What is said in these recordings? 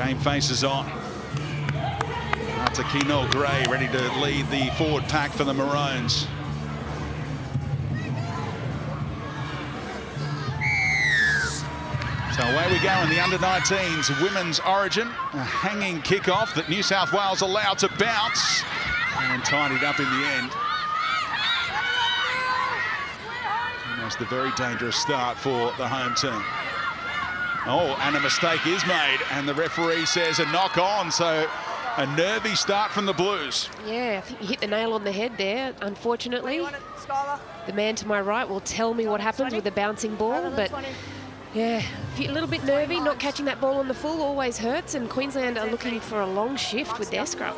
Game faces on. Atakino Gray ready to lead the forward pack for the Maroons. So away we go in the under-19s Women's Origin. A hanging kick-off that New South Wales allowed to bounce and tidied up in the end. Almost a very dangerous start for the home team. Oh, and a mistake is made, and the referee says a knock on, so a nervy start from the Blues. Yeah, I think you hit the nail on the head there, unfortunately. The man to my right will tell me what happens with the bouncing ball, but yeah, a little bit nervy, not catching that ball on the full always hurts, and Queensland are looking for a long shift with their scrum.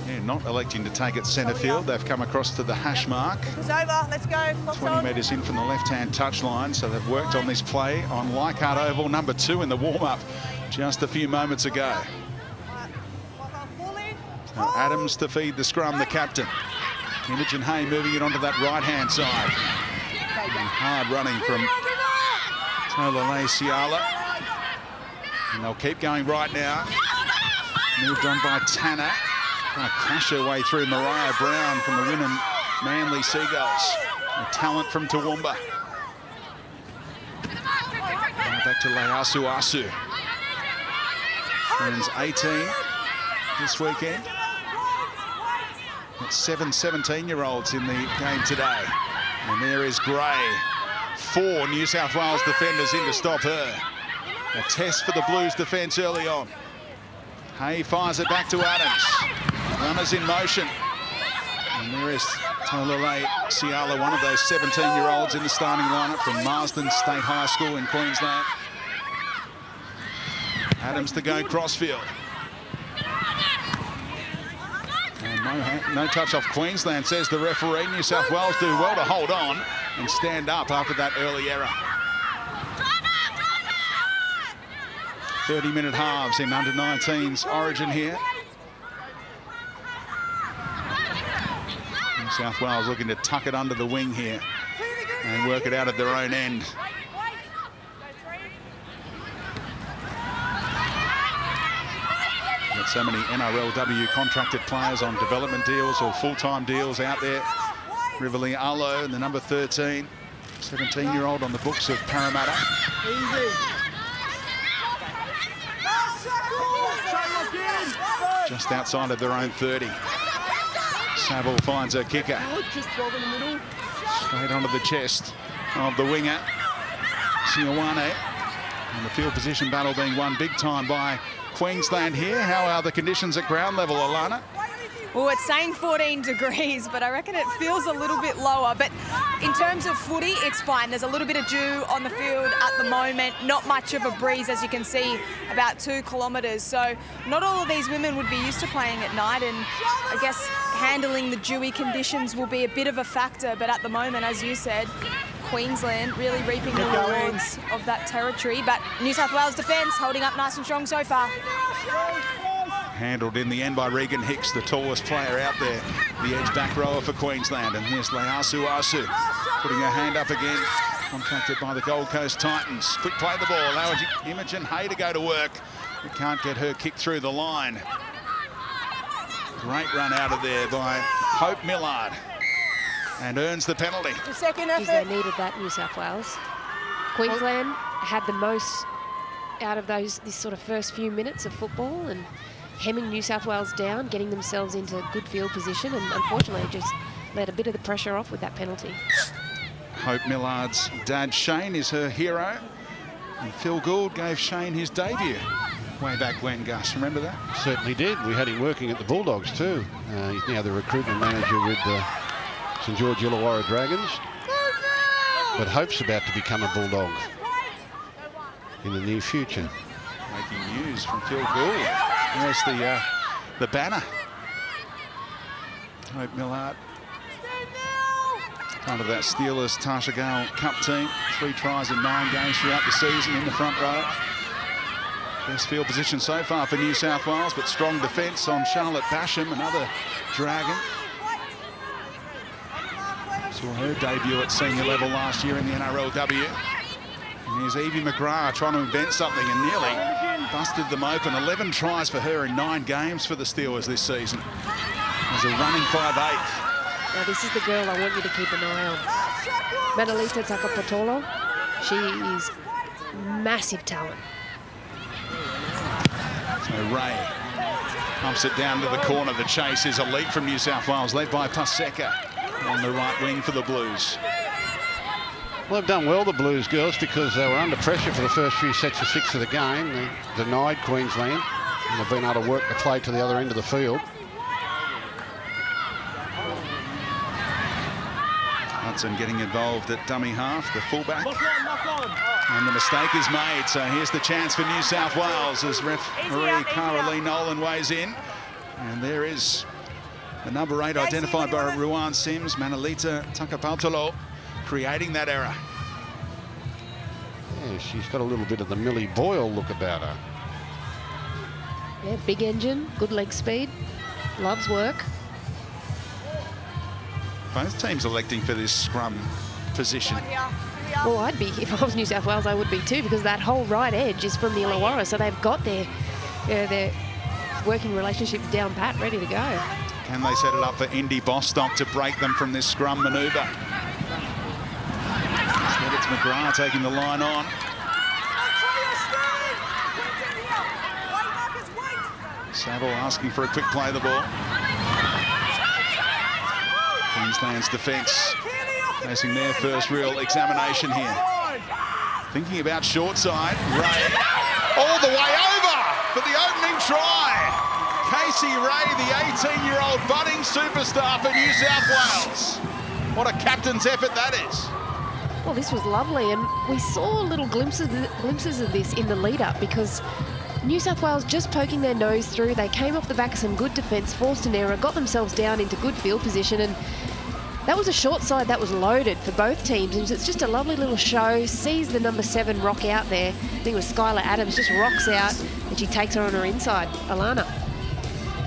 Yeah, not electing to take it centre field. They've come across to the hash mark. It's over, let's go. 20 metres in from the left-hand touchline, so they've worked on this play on Leichhardt Oval, number 2 in the warm-up just a few moments ago. So Adams to feed the scrum, the captain. Imogen Hay moving it onto that right-hand side. And hard running from Tolale Siala. And they'll keep going right now. Moved on by Tanner. Trying to crash her way through Mariah Brown from the Wynnum Manly Seagulls. A talent from Toowoomba. Now back to Leasu Asu. Turns 18 this weekend. Got 7 17-year-olds in the game today. And there is Gray. 4 New South Wales defenders in to stop her. A test for the Blues defence early on. Hay fires it back to Adams. Runners in motion. And there is Tolale Siala, one of those 17-year-olds in the starting lineup from Marsden State High School in Queensland. Adams to go crossfield. And no touch off Queensland, says the referee. New South Wales do well to hold on and stand up after that early error. 30-minute halves in under-19s Origin here. New South Wales looking to tuck it under the wing here and work it out at their own end. Got so many NRLW contracted players on development deals or full-time deals out there. Riverly Arlo and the number 13, 17-year-old on the books of Parramatta. Just outside of their own 30. Saville finds her kicker. Straight onto the chest of the winger, Sioane. And the field position battle being won big time by Queensland here. How are the conditions at ground level, Alana? Well, it's saying 14 degrees, but I reckon it feels a little bit lower. But in terms of footy, it's fine. There's a little bit of dew on the field at the moment. Not much of a breeze, as you can see, about 2 kilometres. So not all of these women would be used to playing at night. And I guess handling the dewy conditions will be a bit of a factor. But at the moment, as you said, Queensland really reaping the rewards of that territory. But New South Wales defence holding up nice and strong so far. Handled in the end by Regan Hicks, the tallest player out there, the edge back rower for Queensland. And here's Leasu Asu putting her hand up again, contracted by the Gold Coast Titans. Quick play the ball, allowing Imogen Hay to go to work. We can't get her kick through the line. Great run out of there by Hope Millard, and earns the penalty. The second effort. They needed that, New South Wales. Queensland had the most out of this sort of first few minutes of football, and hemming New South Wales down, getting themselves into good field position, and unfortunately just let a bit of the pressure off with that penalty. Hope Millard's dad, Shane, is her hero. And Phil Gould gave Shane his debut way back when, Gus. Remember that? Certainly did. We had him working at the Bulldogs too. He's now the recruitment manager with the St George Illawarra Dragons. But Hope's about to become a Bulldog in the near future. Making news from Phil Gould. There's the banner. Hope Millard, part of that Steelers Tasha Gale Cup team. 3 tries in 9 games throughout the season in the front row. Best field position so far for New South Wales, but strong defence on Charlotte Basham, another Dragon. Saw her debut at senior level last year in the NRLW. And here's Evie McGrath trying to invent something and nearly busted them open. 11 tries for her in 9 games for the Steelers this season. As a running 5'8". Now this is the girl I want you to keep an eye on. Manolita Takapotolo. She is massive talent. So Ray pumps it down to the corner. The chase is elite from New South Wales, led by Paseka on the right wing for the Blues. Well, they've done well, the Blues girls, because they were under pressure for the first few sets of 6 of the game. They denied Queensland, and they've been able to work the play to the other end of the field. Hudson getting involved at dummy half, the fullback. And the mistake is made, so here's the chance for New South Wales as referee Caroline Nolan weighs in. And there is the number 8 identified by Ruan Sims, Manolita Takapotolo, creating that error. Yeah, she's got a little bit of the Millie Boyle look about her. Yeah, big engine, good leg speed, loves work. Both teams electing for this scrum position. Well, I'd be, if I was New South Wales, I would be too, because that whole right edge is from the Illawarra, so they've got their working relationship down pat, ready to go. Can they set it up for Indy Bostock to break them from this scrum manoeuvre? Instead, it's McGrath taking the line on. Saville asking for a quick play of the ball. Queensland's defence facing their first real examination here. Thinking about short side, Ray all the way over for the opening try. Casey Ray, the 18-year-old budding superstar for New South Wales. What a captain's effort that is. Well, this was lovely, and we saw little glimpses of this in the lead-up, because New South Wales just poking their nose through. They came off the back of some good defence, forced an error, got themselves down into good field position, and that was a short side that was loaded for both teams. And it's just a lovely little show. Sees the number 7 rock out there. I think it was Skylar Adams, just rocks out, and she takes her on her inside. Alana.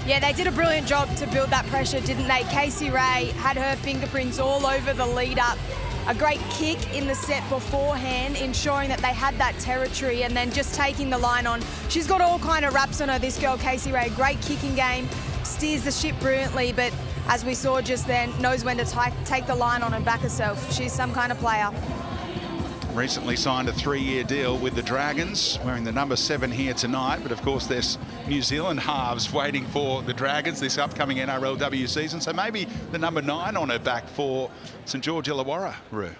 Yeah, they did a brilliant job to build that pressure, didn't they? Casey Ray had her fingerprints all over the lead-up. A great kick in the set beforehand, ensuring that they had that territory, and then just taking the line on. She's got all kind of raps on her, this girl, Casey Ray. Great kicking game, steers the ship brilliantly, but as we saw just then, knows when to take the line on and back herself. She's some kind of player. Recently signed a 3-year deal with the Dragons, wearing the number 7 here tonight. But of course, there's New Zealand halves waiting for the Dragons this upcoming NRLW season. So maybe the number 9 on her back for St George Illawarra, Roo.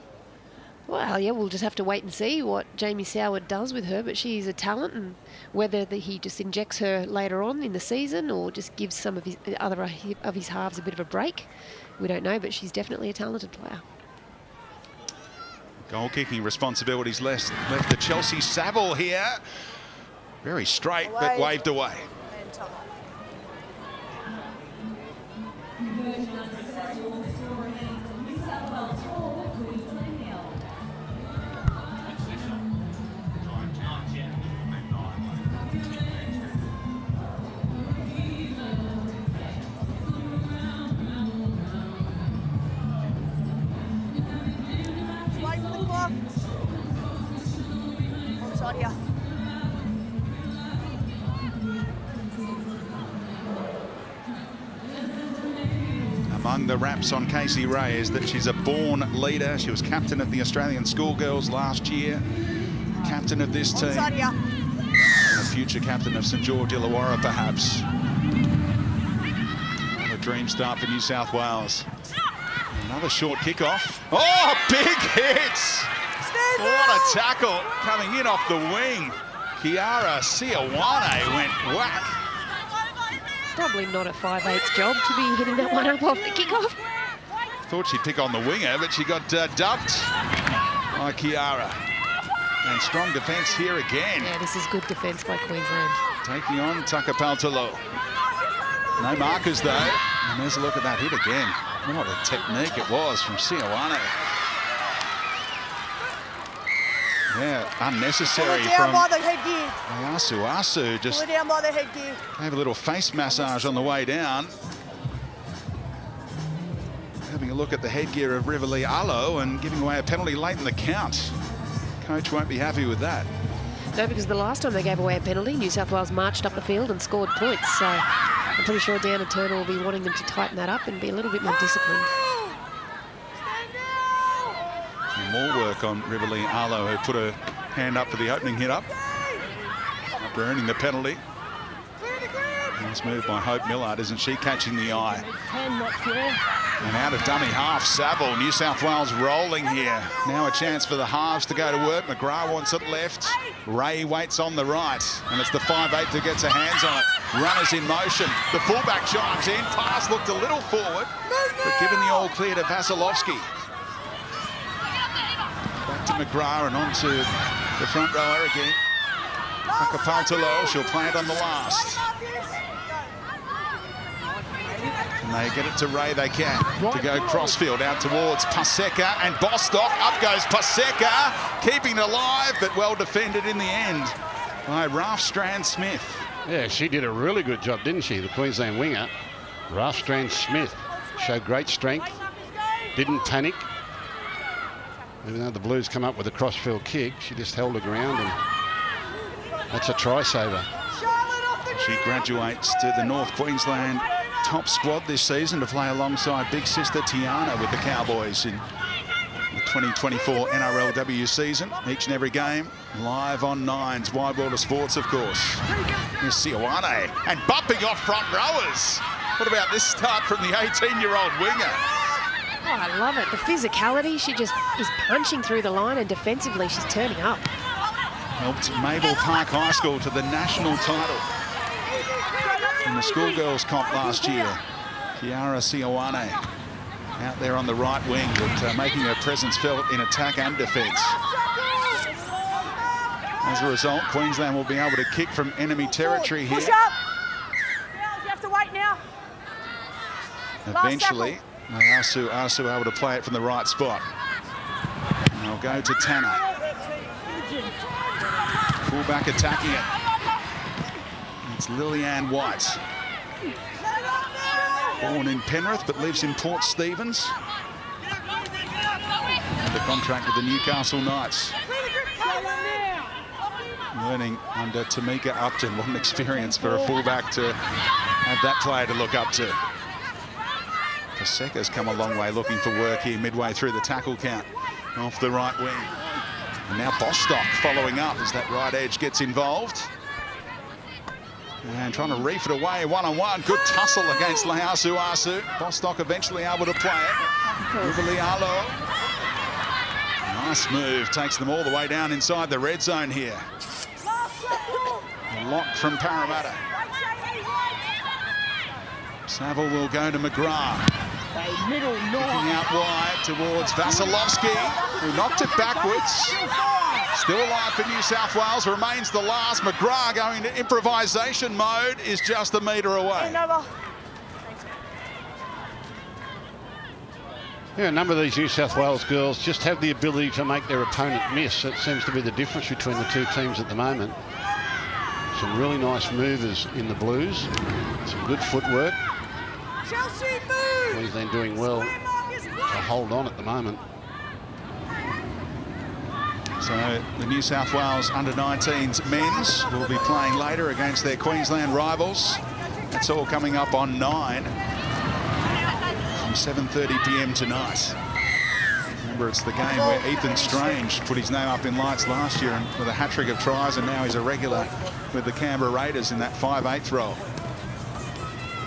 Well, yeah, we'll just have to wait and see what Jamie Soward does with her, but she's a talent, and whether he just injects her later on in the season or just gives some of his other of his halves a bit of a break, we don't know, but she's definitely a talented player. Goal-kicking responsibilities left to Chelsea Saville here. Very straight, but waved away. Among the raps on Casey Ray is that she's a born leader. She was captain of the Australian schoolgirls last year, captain of this team, and a future captain of St George Illawarra perhaps. What a dream start for New South Wales. Another short kickoff. Oh, big hits! What a tackle coming in off the wing. Kiara Sioane went whack. Probably not a 5/8 job to be hitting that one up off the kickoff. Thought she'd pick on the winger, but she got dubbed by Kiara. And strong defence here again. Yeah, this is good defence by Queensland. Taking on Takapotolo. No markers though. And there's a look at that hit again. What a technique it was from Sioane. Yeah, unnecessary from Asu. Just have a little face massage on the way down. Having a look at the headgear of Rivali Alo and giving away a penalty late in the count. Coach won't be happy with that. No, because the last time they gave away a penalty, New South Wales marched up the field and scored points. So I'm pretty sure Dan and Turner will be wanting them to tighten that up and be a little bit more disciplined. And more work on Riverly Arlo, who put her hand up for the opening hit up. After earning the penalty. Nice move by Hope Millard, isn't she? Catching the eye. And out of dummy half, Saville. New South Wales rolling here. Now a chance for the halves to go to work. McGrath wants it left. Ray waits on the right. And it's the 5'8" who gets her hands on it. Runners in motion. The fullback chimes in. Pass looked a little forward, but given the all clear to Vasilevsky. Back to McGrath and on to the front rower again. Akapaltalo, she'll play it on the last. And they get it to Ray, they can. To go crossfield out towards Paseka and Bostock. Up goes Paseka, keeping it alive, but well defended in the end by Ralph Strand-Smith. Yeah, she did a really good job, didn't she? The Queensland winger, Ralph Strand-Smith, showed great strength, didn't panic. Even though the Blues come up with a crossfield kick, she just held her ground, and that's a try saver. She graduates to the North Queensland top squad this season to play alongside big sister Tiana with the Cowboys in the 2024 NRLW season. Each and every game live on Nines, Wide World of Sports, of course. Here's Sioane and bumping off front rowers. What about this start from the 18-year-old winger? Oh, I love it. The physicality, she just is punching through the line, and defensively she's turning up. Helped Mabel Park High School to the national title in the schoolgirls comp last year. Kiara Sioane out there on the right wing, but making her presence felt in attack and defence. As a result, Queensland will be able to kick from enemy territory here. Push up. You have to wait now. Eventually, Asu able to play it from the right spot. And they'll go to Tanner. Fullback attacking it. It's Lillian White. Born in Penrith but lives in Port Stephens. Under contract with the Newcastle Knights. Learning under Tamika Upton. What an experience for a fullback to have that player to look up to. Paseka's come a long way looking for work here midway through the tackle count off the right wing. And now Bostock following up as that right edge gets involved. And trying to reef it away one-on-one. Good tussle against Leasu Asu. Bostock eventually able to play it. Riverly Arlo. Nice move. Takes them all the way down inside the red zone here. A lock from Parramatta. Saville will go to McGrath. Looking out wide towards Vasilevsky, who knocked it backwards. Still alive for New South Wales, remains the last. McGrath going to improvisation mode, is just a metre away. Yeah, a number of these New South Wales girls just have the ability to make their opponent miss. That seems to be the difference between the two teams at the moment. Some really nice movers in the Blues, some good footwork. Queensland doing well to hold on at the moment. So the New South Wales under-19s men's will be playing later against their Queensland rivals. That's all coming up on 9 from 7:30 p.m. tonight. Remember, it's the game where Ethan Strange put his name up in lights last year and with a hat-trick of tries, and now he's a regular with the Canberra Raiders in that 5/8 role.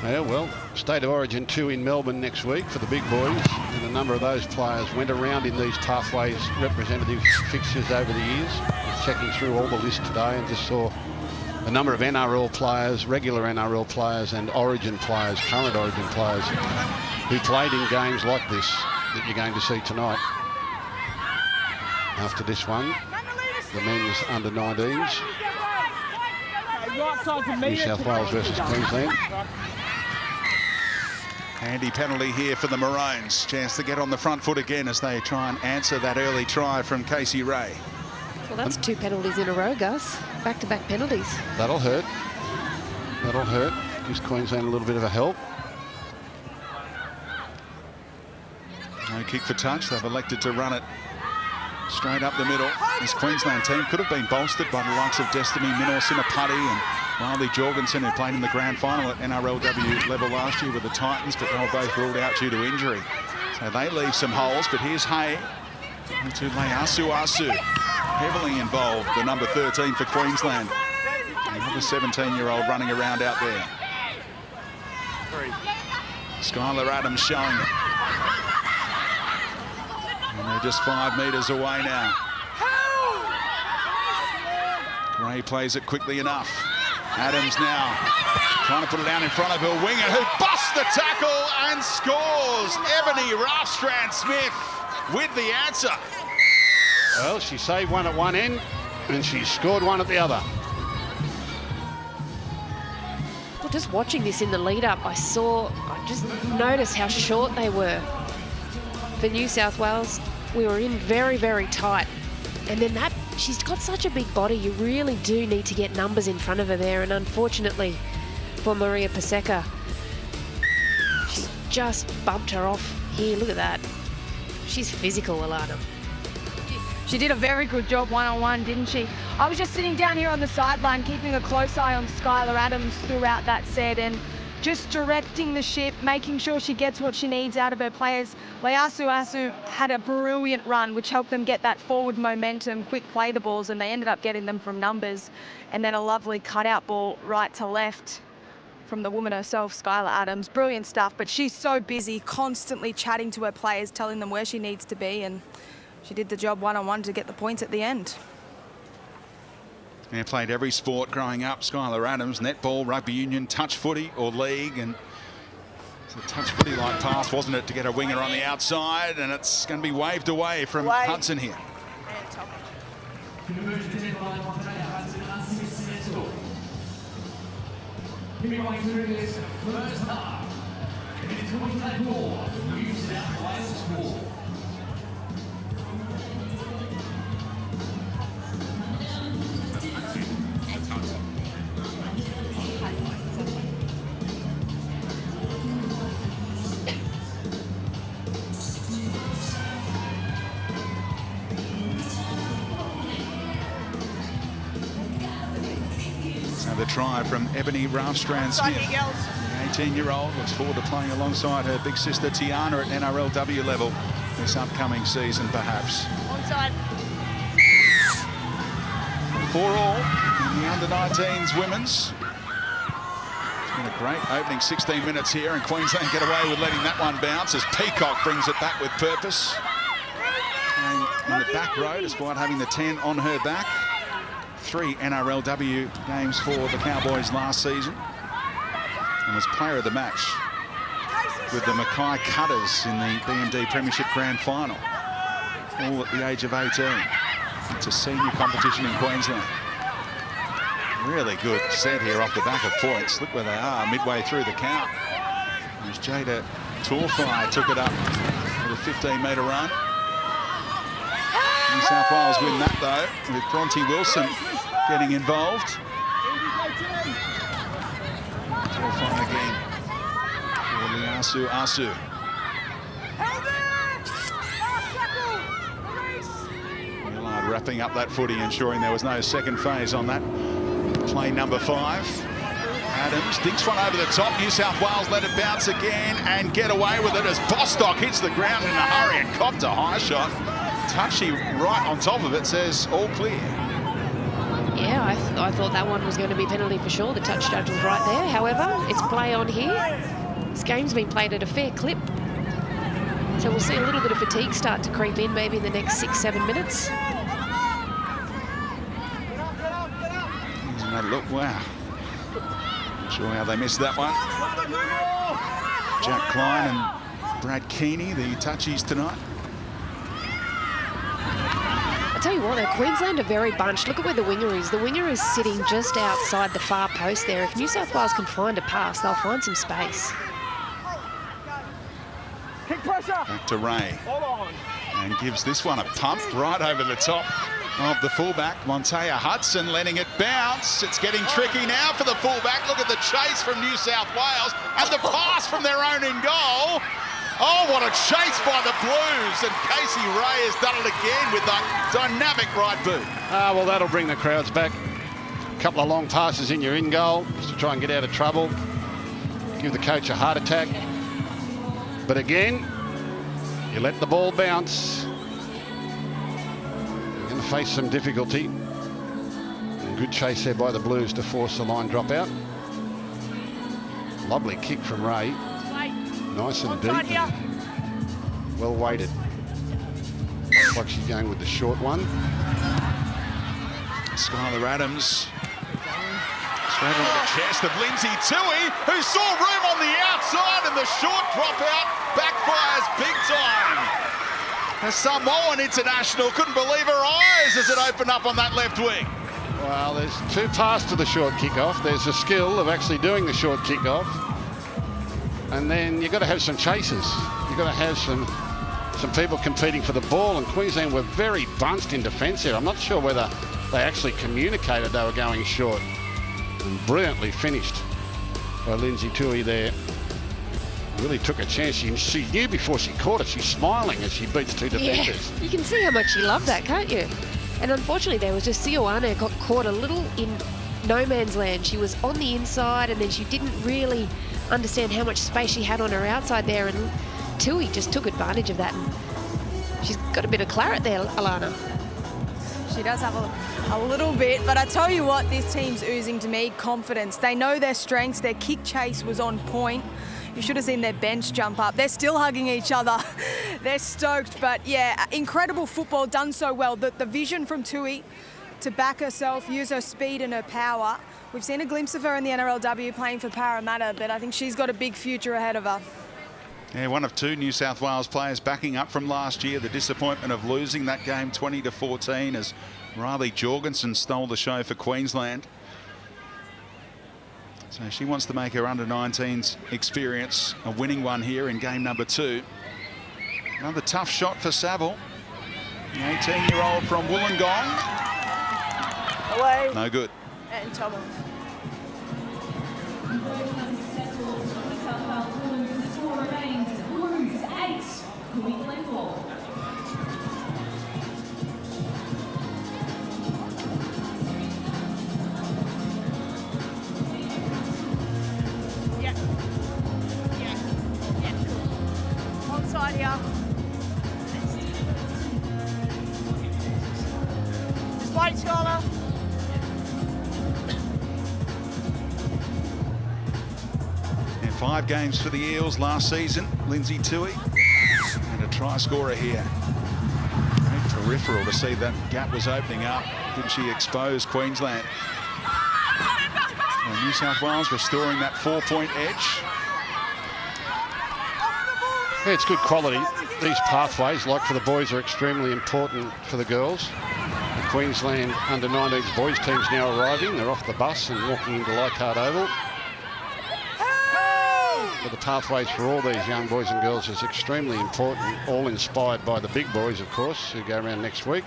Yeah, well, State of Origin 2 in Melbourne next week for the big boys, and a number of those players went around in these Pathways representative fixtures over the years. I was checking through all the list today and just saw a number of NRL players, regular NRL players and Origin players, current Origin players, who played in games like this that you're going to see tonight. After this one, the men's under-19s, New South Wales versus Queensland. Handy penalty here for the Maroons. Chance to get on the front foot again as they try and answer that early try from Casey Ray. Well, that's 2 penalties in a row, Gus. Back-to-back penalties. That'll hurt. That'll hurt. Gives Queensland a little bit of a help. No kick for touch. They've elected to run it Straight up the middle. This Queensland team could have been bolstered by the likes of Destiny Minor-Sinapati and Riley Jorgensen, who played in the grand final at NRLW level last year with the Titans, but they were both ruled out due to injury. So they leave some holes, but here's Hay to Leasu Asu, heavily involved, the number 13 for Queensland. Another 17-year-old running around out there. Skylar Adams showing it. And they're just 5 metres away now. Gray plays it quickly enough. Adams now trying to put it down in front of her winger, who busts the tackle and scores. Ebony Rafstrand-Smith with the answer. Well, she saved one at one end and she scored one at the other. Well, just watching this in the lead-up, I just noticed how short they were. For New South Wales, we were in very, very tight. And then she's got such a big body, you really do need to get numbers in front of her there. And unfortunately for Maria Paseka, she just bumped her off here. Look at that. She's physical, Alana. She did a very good job one-on-one, didn't she? I was just sitting down here on the sideline, keeping a close eye on Skylar Adams throughout that set and just directing the ship, making sure she gets what she needs out of her players. Leasu Asu had a brilliant run, which helped them get that forward momentum, quick play the balls, and they ended up getting them from numbers. And then a lovely cutout ball right to left from the woman herself, Skylar Adams. Brilliant stuff, but she's so busy, constantly chatting to her players, telling them where she needs to be, and she did the job one-on-one to get the points at the end. Yeah, played every sport growing up. Skylar Adams, netball, rugby union, touch footy or league. And it's a touch footy-like pass, wasn't it, to get a winger on the outside. And it's going to be waved away from Hudson here. The try from Ebony Rafstrand-Smith, the 18-year-old, looks forward to playing alongside her big sister Tiana at NRLW level this upcoming season, perhaps. Onside. 4-all in the under-19s women's. It's been a great opening 16 minutes here, and Queensland get away with letting that one bounce as Peacock brings it back with purpose. Playing in the back row despite having the 10 on her back. 3 NRLW games for the Cowboys last season, and was player of the match with the Mackay Cutters in the BMD Premiership Grand Final, all at the age of 18. It's a senior competition in Queensland. Really good set here off the back of points. Look where they are midway through the count. As Jada Torfai took it up for the 15-metre run. New South Wales win that though, with Bronte Wilson getting involved. Torfai again for Leasu Asu. Millard wrapping up that footy, ensuring there was no second phase on that. Play number 5. Adams dinks one over the top. New South Wales let it bounce again and get away with it as Bostock hits the ground in a hurry and copped a high shot. Touchy right on top of it says all clear. Yeah, I thought that one was going to be penalty for sure. The touch judge was right there. However, it's play on here. This game's been played at a fair clip. So we'll see a little bit of fatigue start to creep in maybe in the next 6-7 minutes. Another look, wow. Not sure how they missed that one. Jack Klein and Brad Keeney, the touchies tonight. I tell you what, Queensland are very bunched. Look at where the winger is. The winger is sitting just outside the far post there. If New South Wales can find a pass, they'll find some space. Back to Ray. And gives this one a pump right over the top of the fullback. Montea Hudson letting it bounce. It's getting tricky now for the fullback. Look at the chase from New South Wales and the pass from their own in goal. Oh, what a chase by the Blues. And Casey Ray has done it again with that dynamic right boot. Well, that'll bring the crowds back. A couple of long passes in your in goal just to try and get out of trouble. Give the coach a heart attack. But again, you let the ball bounce. You're going to face some difficulty. And good chase there by the Blues to force the line drop out. Lovely kick from Ray. Nice and deep. And well weighted. Looks like she's going with the short one. Skylar Adams. Straight on the chest of Lindsay Tui, who saw room on the outside, and the short dropout backfires big time. A Samoan international couldn't believe her eyes as it opened up on that left wing. Well, there's two parts to the short kickoff. There's the skill of actually doing the short kickoff, and then you've got to have some chasers. You've got to have some people competing for the ball, and Queensland were very bunched in defence here. I'm not sure whether they actually communicated they were going short. And brilliantly finished by Lindsay Tui there. Really took a chance. She knew before she caught it. She's smiling as she beats two defenders. Yeah, you can see how much she loved that, can't you? And unfortunately, there was just Sioane got caught a little in no man's land. She was on the inside, and then she didn't really understand how much space she had on her outside there, and Tui just took advantage of that. And she's got a bit of claret there, Alana. She does have a little bit, but I tell you what, this team's oozing to me confidence. They know their strengths. Their kick chase was on point. You should have seen their bench jump up. They're still hugging each other. They're stoked, but yeah, incredible football, done so well. The vision from Tui to back herself, use her speed and her power. We've seen a glimpse of her in the NRLW playing for Parramatta, but I think she's got a big future ahead of her. Yeah, one of two New South Wales players backing up from last year. The disappointment of losing that game 20-14 as Riley Jorgensen stole the show for Queensland. So she wants to make her under-19s experience a winning one here in game number 2. Another tough shot for Saville. The 18-year-old from Wollongong. Away. No good. And Thomas. Onside here. Just wait, Scholar. And 5 games for the Eels last season. Lindsay Tui. And a try scorer here. Great peripheral to see that gap was opening up. Did she expose Queensland? And New South Wales restoring that 4-point edge. Yeah, it's good quality. These pathways, like for the boys, are extremely important for the girls. The Queensland under-19s boys team's now arriving. They're off the bus and walking into Leichhardt Oval. But the pathways for all these young boys and girls is extremely important, all inspired by the big boys, of course, who go around next week.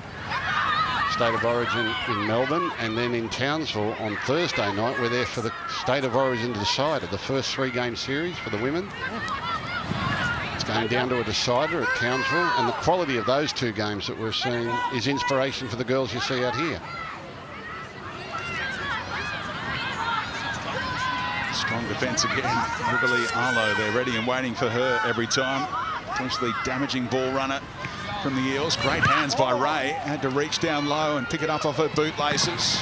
State of Origin in Melbourne, and then in Townsville on Thursday night. We're there for the State of Origin decider, the first 3-game series for the women. It's going down to a decider at Townsville, and the quality of those 2 games that we're seeing is inspiration for the girls you see out here. Strong defence again. Riverly Arlo, they're ready and waiting for her every time. Potentially damaging ball runner from the Eels. Great hands by Ray. Had to reach down low and pick it up off her bootlaces.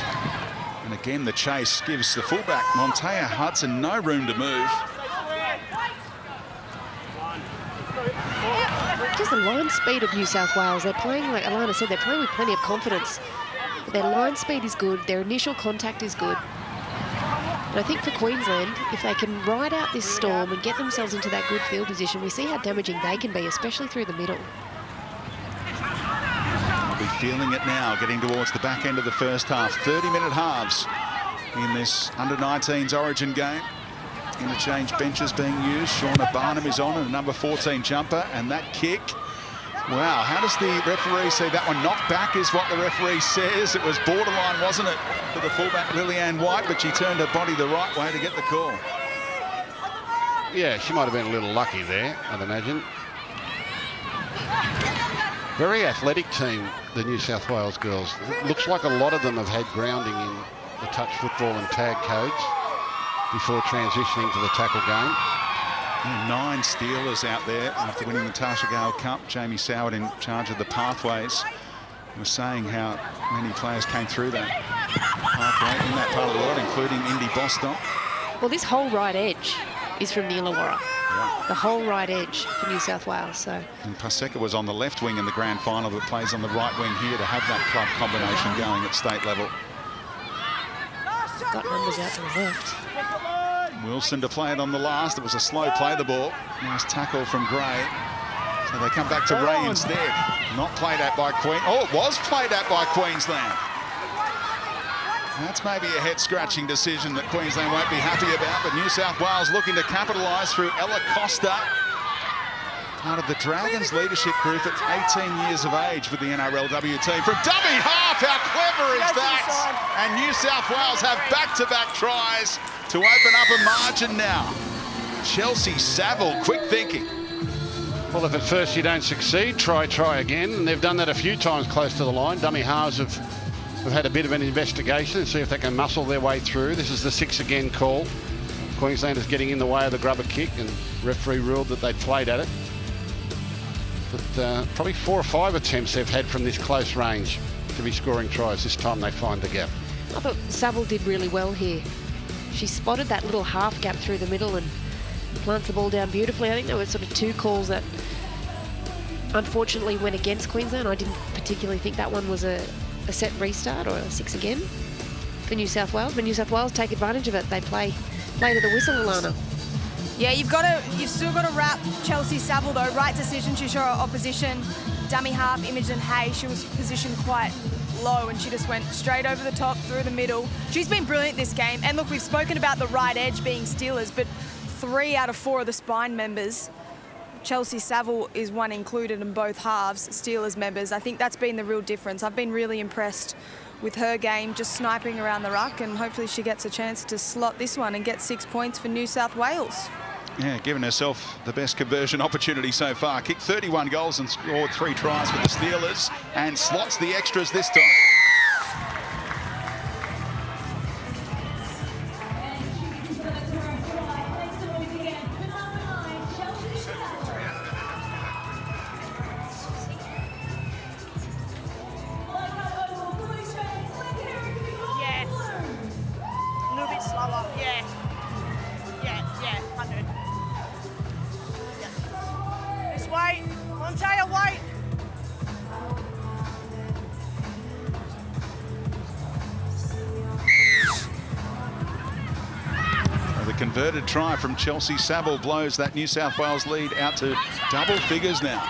And again, the chase gives the fullback, Montea Hudson, no room to move. Just the line speed of New South Wales. They're playing, like Alana said, they're playing with plenty of confidence. Their line speed is good. Their initial contact is good. And I think for Queensland, if they can ride out this storm and get themselves into that good field position, we see how damaging they can be, especially through the middle. They'll be feeling it now, getting towards the back end of the first half. 30-minute halves in this under-19s Origin game. Interchange benches being used. Shauna Barnum is on, and a number 14 jumper, and that kick. Wow, how does the referee see that one? Knocked back is what the referee says. It was borderline, wasn't it, for the fullback Lillian White, but she turned her body the right way to get the call. Yeah, she might have been a little lucky there, I'd imagine. Very athletic team, the New South Wales girls. It looks like a lot of them have had grounding in the touch football and tag codes before transitioning to the tackle game. Yeah, 9 stealers out there after winning the Tasha Gale Cup. Jamie Soward in charge of the pathways was saying how many players came through that pathway in that part of the world, including Indy Bostock. Well, this whole right edge is from the Illawarra. Yeah. The whole right edge for New South Wales. So. And Paseka was on the left wing in the grand final, but plays on the right wing here to have that club combination going at state level. Got numbers out to the left. Wilson to play it on the last. It was a slow play the ball. Nice tackle from Gray. So they come back to Ray instead. Not played at by Queen. Oh, it was played at by Queensland. That's maybe a head-scratching decision that Queensland won't be happy about, but New South Wales looking to capitalise through Ella Costa. Part of the Dragons leadership group at 18 years of age with the NRLW team. From dummy half, how clever is that? And New South Wales have back-to-back tries to open up a margin now. Chelsea Saville, quick thinking. Well, if at first you don't succeed, try again. And they've done that a few times close to the line. Dummy halves have had a bit of an investigation and see if they can muscle their way through. This is the 6 again call. Queensland is getting in the way of the grubber kick, and referee ruled that they'd played at it. But probably 4 or 5 attempts they've had from this close range to be scoring tries. This time they find the gap. I thought Saville did really well here. She spotted that little half gap through the middle and plants the ball down beautifully. I think there were sort of 2 calls that unfortunately went against Queensland. I didn't particularly think that one was a set restart or a 6 again for New South Wales. But New South Wales take advantage of it. They play to the whistle, Alana. Yeah, you've still got to wrap Chelsea Saville though. Right decision. She saw her opposition. Dummy half, Imogen Hay. She was positioned quite low and she just went straight over the top, through the middle. She's been brilliant this game. And look, we've spoken about the right edge being Steelers, but 3 out of 4 of the spine members, Chelsea Saville is one included in both halves, Steelers members. I think that's been the real difference. I've been really impressed with her game, just sniping around the ruck, and hopefully she gets a chance to slot this one and get 6 points for New South Wales. Yeah, giving herself the best conversion opportunity so far. Kicked 31 goals and scored 3 tries for the Steelers, and slots the extras this time. Converted try from Chelsea Saville blows that New South Wales lead out to double figures now.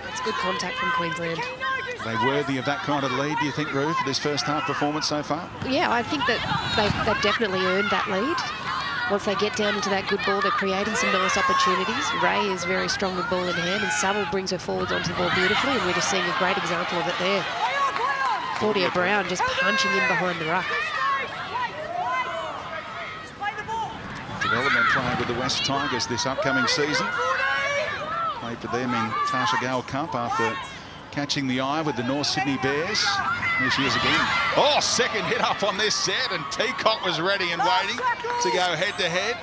It's good contact from Queensland. Are they worthy of that kind of lead, do you think, Rue, for this first half performance so far? Yeah, I think that they've definitely earned that lead. Once they get down into that good ball, they're creating some nice opportunities. Ray is very strong with ball in hand, and Saville brings her forwards onto the ball beautifully, and we're just seeing a great example of it there. Claudia Brown just punching in behind the ruck. Development player with the West Tigers this upcoming season. Played for them in Tasha Gale Cup after catching the eye with the North Sydney Bears. Here she is again. Oh, second hit up on this set, and Teacock was ready and waiting to go head-to-head.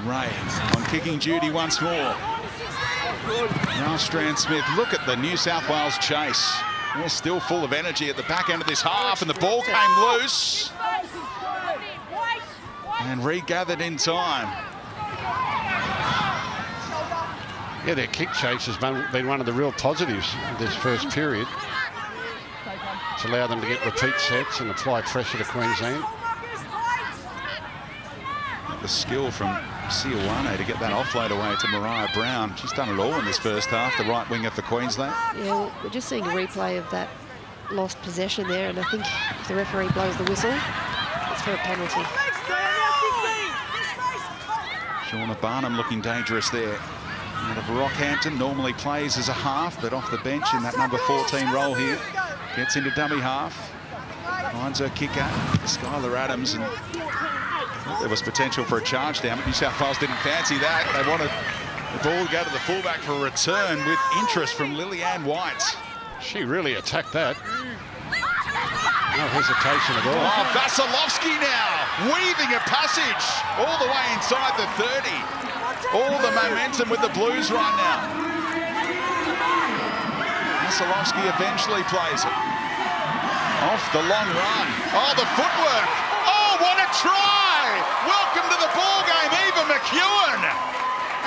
Ray on kicking duty once more. Now Strand-Smith, look at the New South Wales chase. They're still full of energy at the back end of this half, and the ball came loose and regathered in time. Yeah, their kick chase has been one of the real positives of this first period. It's allowed them to get repeat sets and apply pressure to Queensland. The skill from Sioane to get that offload away to Mariah Brown. She's done it all in this first half, the right winger for Queensland. Yeah, well, we're just seeing a replay of that lost possession there, and I think if the referee blows the whistle, it's for a penalty. Shauna Barnum looking dangerous there. Out of Rockhampton, normally plays as a half, but off the bench in that number 14 role here. Gets into dummy half. Finds her kicker, Skylar Adams, and There was potential for a charge down, but New South Wales didn't fancy that. They wanted the ball to go to the fullback for a return with interest from Lillian White. She really attacked that. No hesitation at all. Oh, Vasilevsky now weaving a passage all the way inside the 30. All the momentum with the Blues right now. Vasilevsky eventually plays it. Off the long run. Oh, the footwork. Oh, what a try! Welcome to the ball game, Eva McEwen.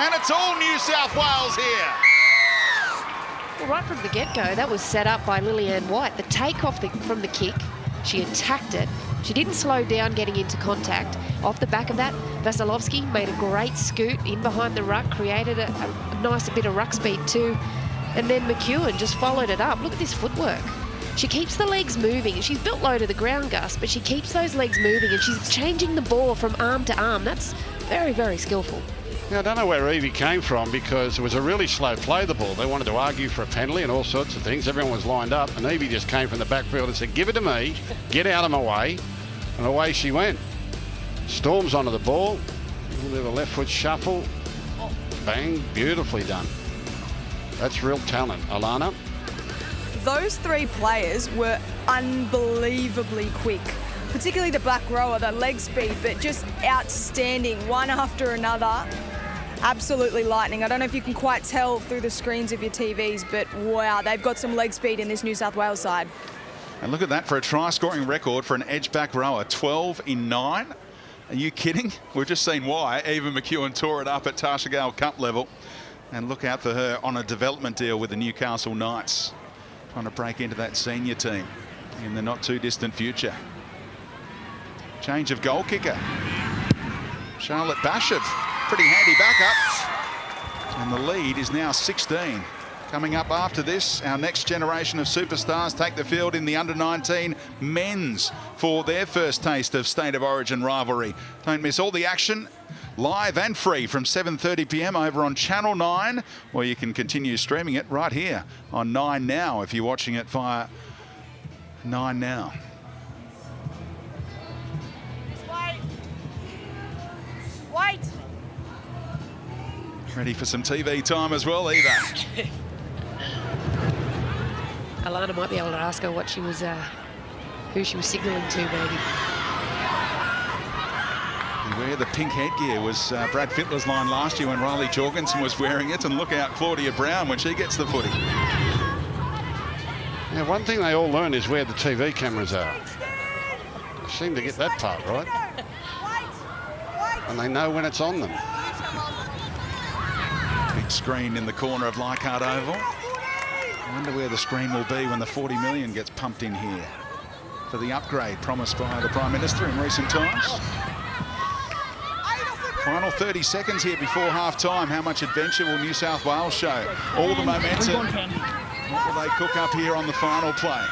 And it's all New South Wales here. Well, right from the get-go, that was set up by Lillian White. The take-off from the kick, she attacked it. She didn't slow down getting into contact. Off the back of that, Vasilevsky made a great scoot in behind the ruck, created a nice bit of ruck speed too. And then McEwen just followed it up. Look at this footwork. She keeps the legs moving. She's built low to the ground, Gus, but she keeps those legs moving and she's changing the ball from arm to arm. That's very, very skillful. Now, I don't know where Evie came from because it was a really slow play, the ball. They wanted to argue for a penalty and all sorts of things. Everyone was lined up and Evie just came from the backfield and said, give it to me, get out of my way, and away she went. Storms onto the ball, a little bit of a left foot shuffle, bang, beautifully done. That's real talent. Alana? Those three players were unbelievably quick, particularly the back rower, the leg speed, but just outstanding, one after another. Absolutely lightning. I don't know if you can quite tell through the screens of your TVs, but wow, they've got some leg speed in this New South Wales side. And look at that for a try-scoring record for an edge back rower, 12 in 9. Are you kidding? We've just seen why. Eva McEwen tore it up at Tasha Gale Cup level. And look out for her on a development deal with the Newcastle Knights, trying to break into that senior team in the not too distant future. Change of goal kicker. Charlotte Basham, pretty handy backup. And the lead is now 16. Coming up after this, our next generation of superstars take the field in the under-19 men's for their first taste of State of Origin rivalry. Don't miss all the action live and free from 7:30 p.m. over on Channel 9, or you can continue streaming it right here on 9 Now if you're watching it via 9 Now. Wait. Ready for some TV time as well, Eva. Alana might be able to ask her what she was, who she was signalling to, maybe. Where the pink headgear was Brad Fittler's line last year when Riley Jorgensen was wearing it, and look out Claudia Brown when she gets the footy. Yeah, one thing they all learn is where the TV cameras are. They seem to get that part right. And they know when it's on them. Big screen in the corner of Leichhardt Oval. I wonder where the screen will be when the 40 million gets pumped in here for the upgrade promised by the Prime Minister in recent times. Final 30 seconds here before half-time. How much adventure will New South Wales show? All the momentum. What will they cook up here on the final play?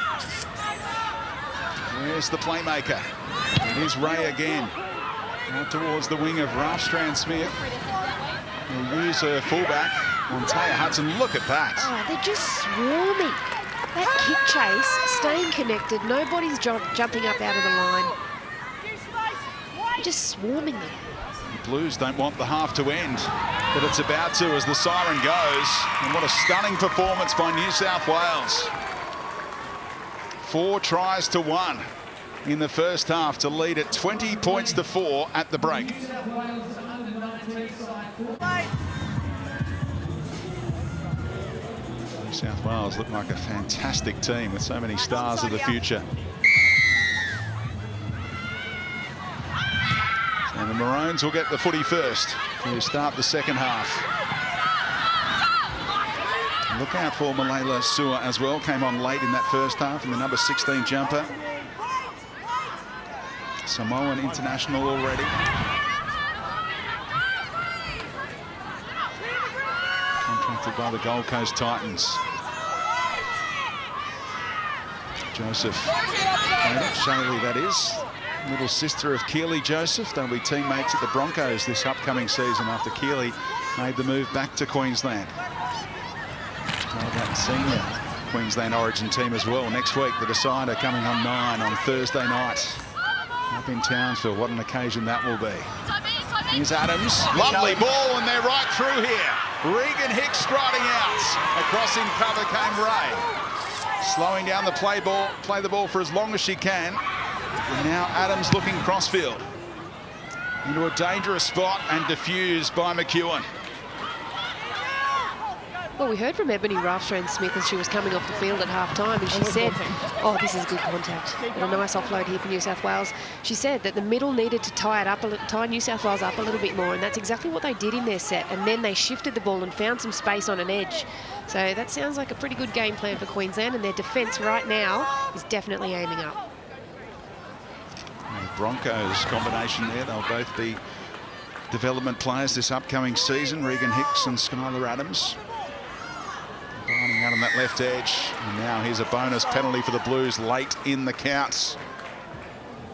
Where's the playmaker? It is Ray again. Out towards the wing of Ralph Strand-Smith. He'll use her fullback on Taya Hudson. Look at that. Oh, they're just swarming. That kick chase, staying connected. Nobody's jumping up out of the line. They're just swarming them. The Blues don't want the half to end, but it's about to as the siren goes. And what a stunning performance by New South Wales. 4 tries to 1 in the first half to lead at 20 points to 4 at the break. New South Wales look like a fantastic team with so many stars of the future. And the Maroons will get the footy first to start the second half. Look out for Malayla Sewer as well. Came on late in that first half in the number 16 jumper. Samoan international already. Contracted by the Gold Coast Titans. Joseph Shaylee, that is. Little sister of Keely Joseph. They'll be teammates at the Broncos this upcoming season after Keely made the move back to Queensland. That senior Queensland Origin team as well. Next week, the decider coming on 9 on Thursday night up in Townsville. What an occasion that will be. Here's Adams. Lovely ball, and they're right through here. Regan Hicks striding out. Across in cover came Ray. Slowing down the play the ball for as long as she can. And now Adams looking crossfield. Into a dangerous spot and diffused by McEwen. Well, we heard from Ebony Ralphstrand-Smith as she was coming off the field at half-time, and she said, oh, this is good contact. And a nice offload here for New South Wales. She said that the middle needed to tie New South Wales up a little bit more, and that's exactly what they did in their set. And then they shifted the ball and found some space on an edge. So that sounds like a pretty good game plan for Queensland, and their defence right now is definitely aiming up. And the Broncos combination there, they'll both be development players this upcoming season, Regan Hicks and Skylar Adams. Lining out on that left edge, and now here's a bonus penalty for the Blues late in the counts.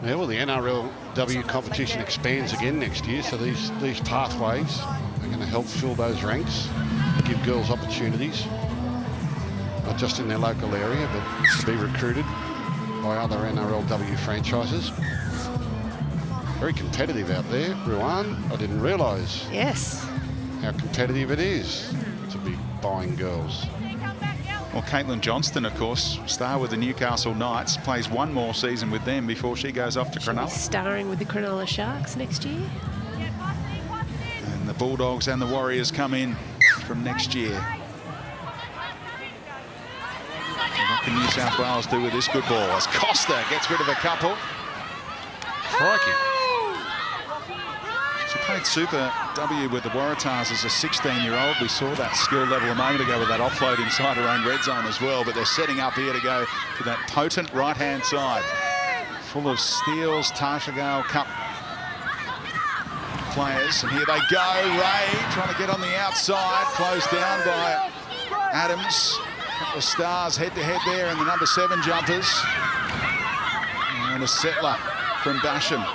Yeah, well, the NRLW competition expands again next year, so these pathways are going to help fill those ranks, give girls opportunities, not just in their local area, but to be recruited by other NRLW franchises. Very competitive out there, Ruan. I didn't realise how competitive it is to be buying girls. Well, Caitlin Johnston, of course, star with the Newcastle Knights, plays one more season with them before she goes off to Cronulla. Starring with the Cronulla Sharks next year. And the Bulldogs and the Warriors come in from next year. And what can New South Wales do with this good ball as Costa gets rid of a couple? Crikey. She played Super W with the Waratahs as a 16-year-old. We saw that skill level a moment ago with that offload inside her own red zone as well, but they're setting up here to go to that potent right-hand side. Full of steals, Tasha Gale Cup players, and here they go. Ray trying to get on the outside, closed down by Adams. A couple of stars head-to-head there in the number 7 jumpers. And a settler from Basham.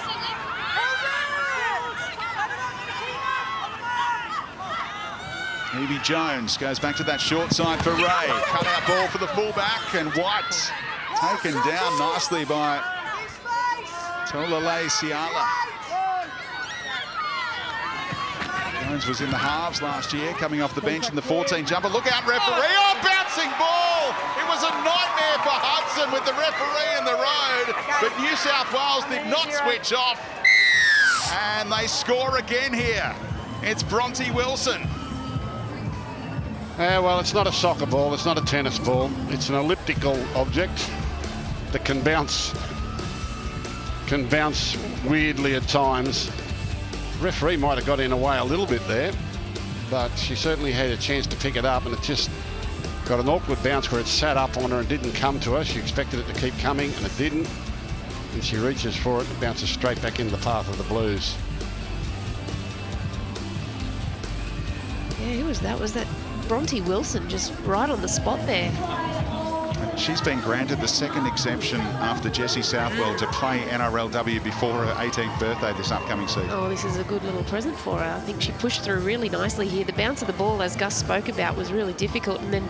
Evie Jones goes back to that short side for Ray. Cut out ball for the fullback, and White taken down nicely by Tolale Siala. Jones was in the halves last year, coming off the bench in the 14 jumper. Look out, referee. Oh, bouncing ball. It was a nightmare for Hudson with the referee in the road, but New South Wales did not switch off. And they score again here. It's Bronte Wilson. Well, it's not a soccer ball, it's not a tennis ball. It's an elliptical object that can bounce weirdly at times. The referee might have got in away a little bit there, but she certainly had a chance to pick it up, and it just got an awkward bounce where it sat up on her and didn't come to her. She expected it to keep coming, and it didn't. And she reaches for it and bounces straight back into the path of the Blues. Yeah, who was that? Was that Bronte Wilson, just right on the spot there? She's been granted the second exemption after Jessie Southwell to play NRLW before her 18th birthday this upcoming season. Oh, this is a good little present for her. I think she pushed through really nicely here. The bounce of the ball, as Gus spoke about, was really difficult, and then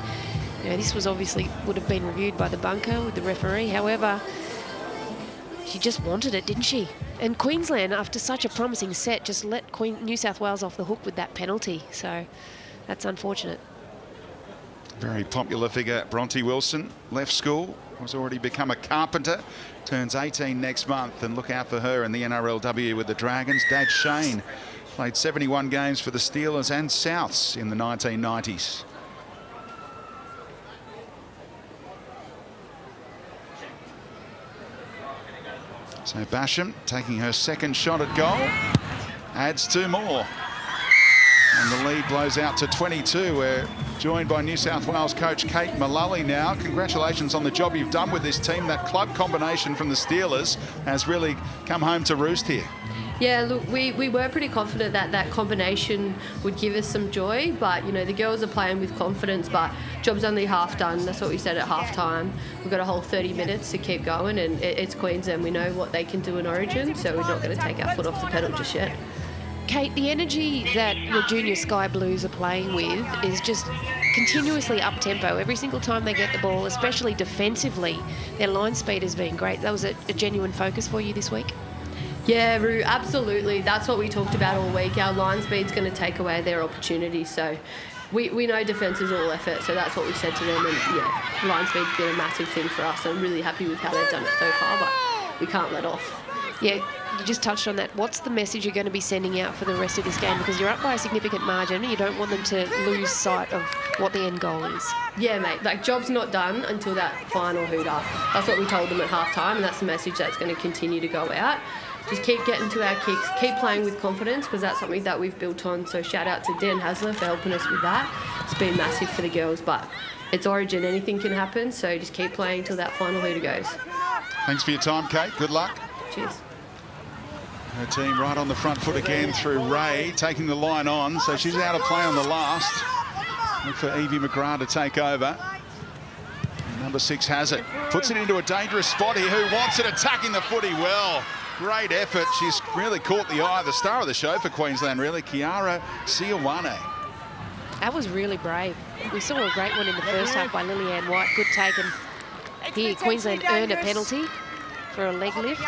this was obviously would have been reviewed by the bunker with the referee. However, she just wanted it, didn't she? And Queensland, after such a promising set, just let New South Wales off the hook with that penalty. So that's unfortunate. Very popular figure, Bronte Wilson. Left school, has already become a carpenter. Turns 18 next month, and look out for her in the NRLW with the Dragons. Dad Shane played 71 games for the Steelers and Souths in the 1990s. So Basham taking her second shot at goal, adds 2 more. And the lead blows out to 22. We're joined by New South Wales coach Kate Mullally now. Congratulations on the job you've done with this team. That club combination from the Steelers has really come home to roost here. Yeah, look, we were pretty confident that that combination would give us some joy, but, you know, the girls are playing with confidence, but job's only half done. That's what we said at half-time. We've got a whole 30 minutes to keep going, and it's Queensland. We know what they can do in Origin, so we're not going to take our foot off the pedal just yet. Kate, the energy that your junior Sky Blues are playing with is just continuously up-tempo. Every single time they get the ball, especially defensively, their line speed has been great. That was a genuine focus for you this week? Yeah, Roo, absolutely. That's what we talked about all week. Our line speed's going to take away their opportunities. So we know defence is all effort, so that's what we said to them. And yeah, line speed's been a massive thing for us. I'm really happy with how they've done it so far, but we can't let off. Yeah, you just touched on that. What's the message you're going to be sending out for the rest of this game? Because you're up by a significant margin. You don't want them to lose sight of what the end goal is. Yeah, mate. Like, job's not done until that final hooter. That's what we told them at half-time, and that's the message that's going to continue to go out. Just keep getting to our kicks, keep playing with confidence, because that's something that we've built on. So shout out to Dan Hasler for helping us with that. It's been massive for the girls, but it's Origin. Anything can happen, so just keep playing till that final hooter goes. Thanks for your time, Kate. Good luck. Cheers. Her team right on the front foot again through Ray, taking the line on. So she's out of play on the last. Look for Evie McGrath to take over. Number 6 has it. Puts it into a dangerous spot here. Who wants it? Attacking the footy well. Great effort. She's really caught the eye of the star of the show for Queensland, really, Kiara Sioane. That was really brave. We saw a great one in the first half by Lillian White. Good take. And here, Queensland earn a penalty for a leg lift.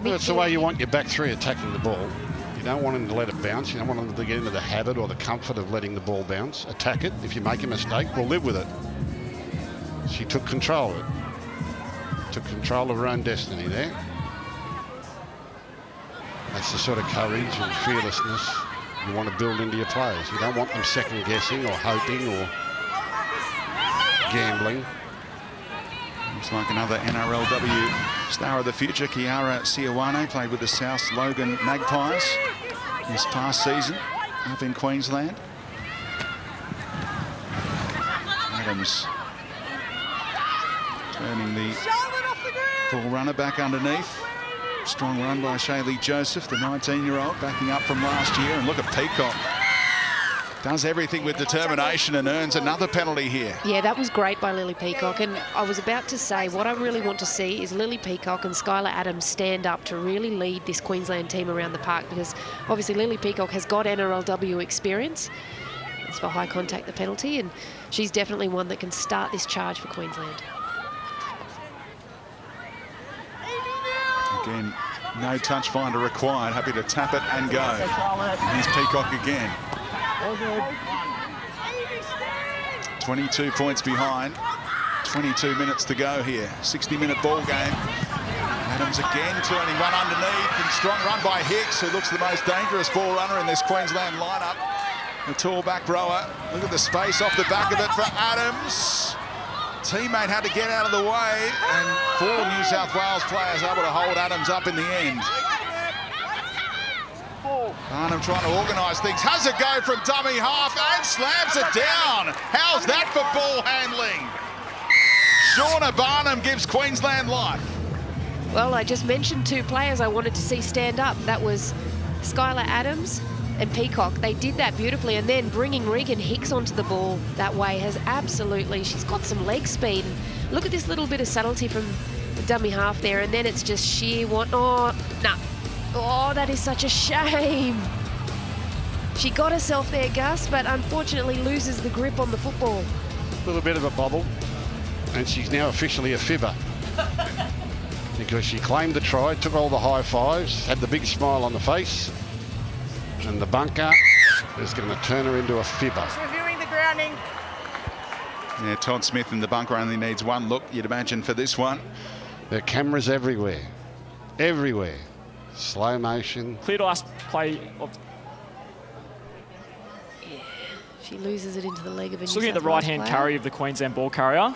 Well, it's the way you want your back three attacking the ball. You don't want them to let it bounce. You don't want them to get into the habit or the comfort of letting the ball bounce. Attack it. If you make a mistake, we'll live with it. She took control of it. Took control of her own destiny there. That's the sort of courage and fearlessness you want to build into your players. You don't want them second guessing or hoping or gambling. Looks like another NRLW star of the future, Kiara Sioane, played with the South Logan Magpies this past season up in Queensland. Adams turning the ball runner back underneath. Strong run by Shaylee Joseph, the 19-year-old, backing up from last year. And look at Peacock. Does everything with determination and earns another penalty here. Yeah, that was great by Lily Peacock. And I was about to say, what I really want to see is Lily Peacock and Skylar Adams stand up to really lead this Queensland team around the park, because obviously Lily Peacock has got NRLW experience. It's for high contact, the penalty, and she's definitely one that can start this charge for Queensland. Again, no touch finder required. Happy to tap it and go. And here's Peacock again. 22 points behind. 22 minutes to go here. 60-minute ball game. Adams again turning one underneath, and strong run by Hicks, who looks the most dangerous ball runner in this Queensland lineup. The tall back rower. Look at the space off the back of it for Adams. Teammate had to get out of the way, and 4 New South Wales players able to hold Adams up in the end. Barnum trying to organise things. Has a go from dummy half and slams it down. How's that for ball handling? Shauna Barnum gives Queensland life. Well, I just mentioned 2 players I wanted to see stand up. That was Skylar Adams and Peacock. They did that beautifully, and then bringing Regan Hicks onto the ball that way has absolutely, she's got some leg speed. And look at this little bit of subtlety from the dummy half there, and then it's just sheer one. Oh, no. Oh, that is such a shame. She got herself there, Gus, but unfortunately loses the grip on the football. A little bit of a bobble, and she's now officially a fibber. Because she claimed the try, took all the high fives, had the big smile on the face, and the bunker is going to turn her into a fibber. Reviewing the grounding. Yeah, Todd Smith in the bunker only needs 1 look, you'd imagine, for this one. There are cameras everywhere. Everywhere. Slow motion. Clear to us play of. Yeah, she loses it into the leg of a New Looking at the South Wales right-hand player. carry of the Queensland ball carrier.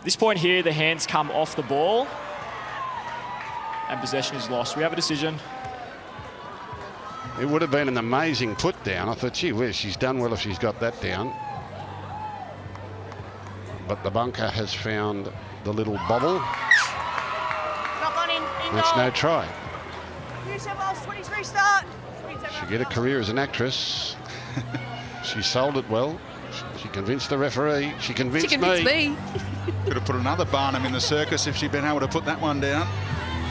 This point here, the hands come off the ball and possession is lost. We have a decision. It would have been an amazing put down. I thought, gee whiz, she's done well if she's got that down. But the bunker has found the little bobble. That's no try. New South Wales 23 start. She'll get a career as an actress. She sold it well. She convinced the referee. She convinced me. Could have put another Barnum in the circus if she'd been able to put that one down.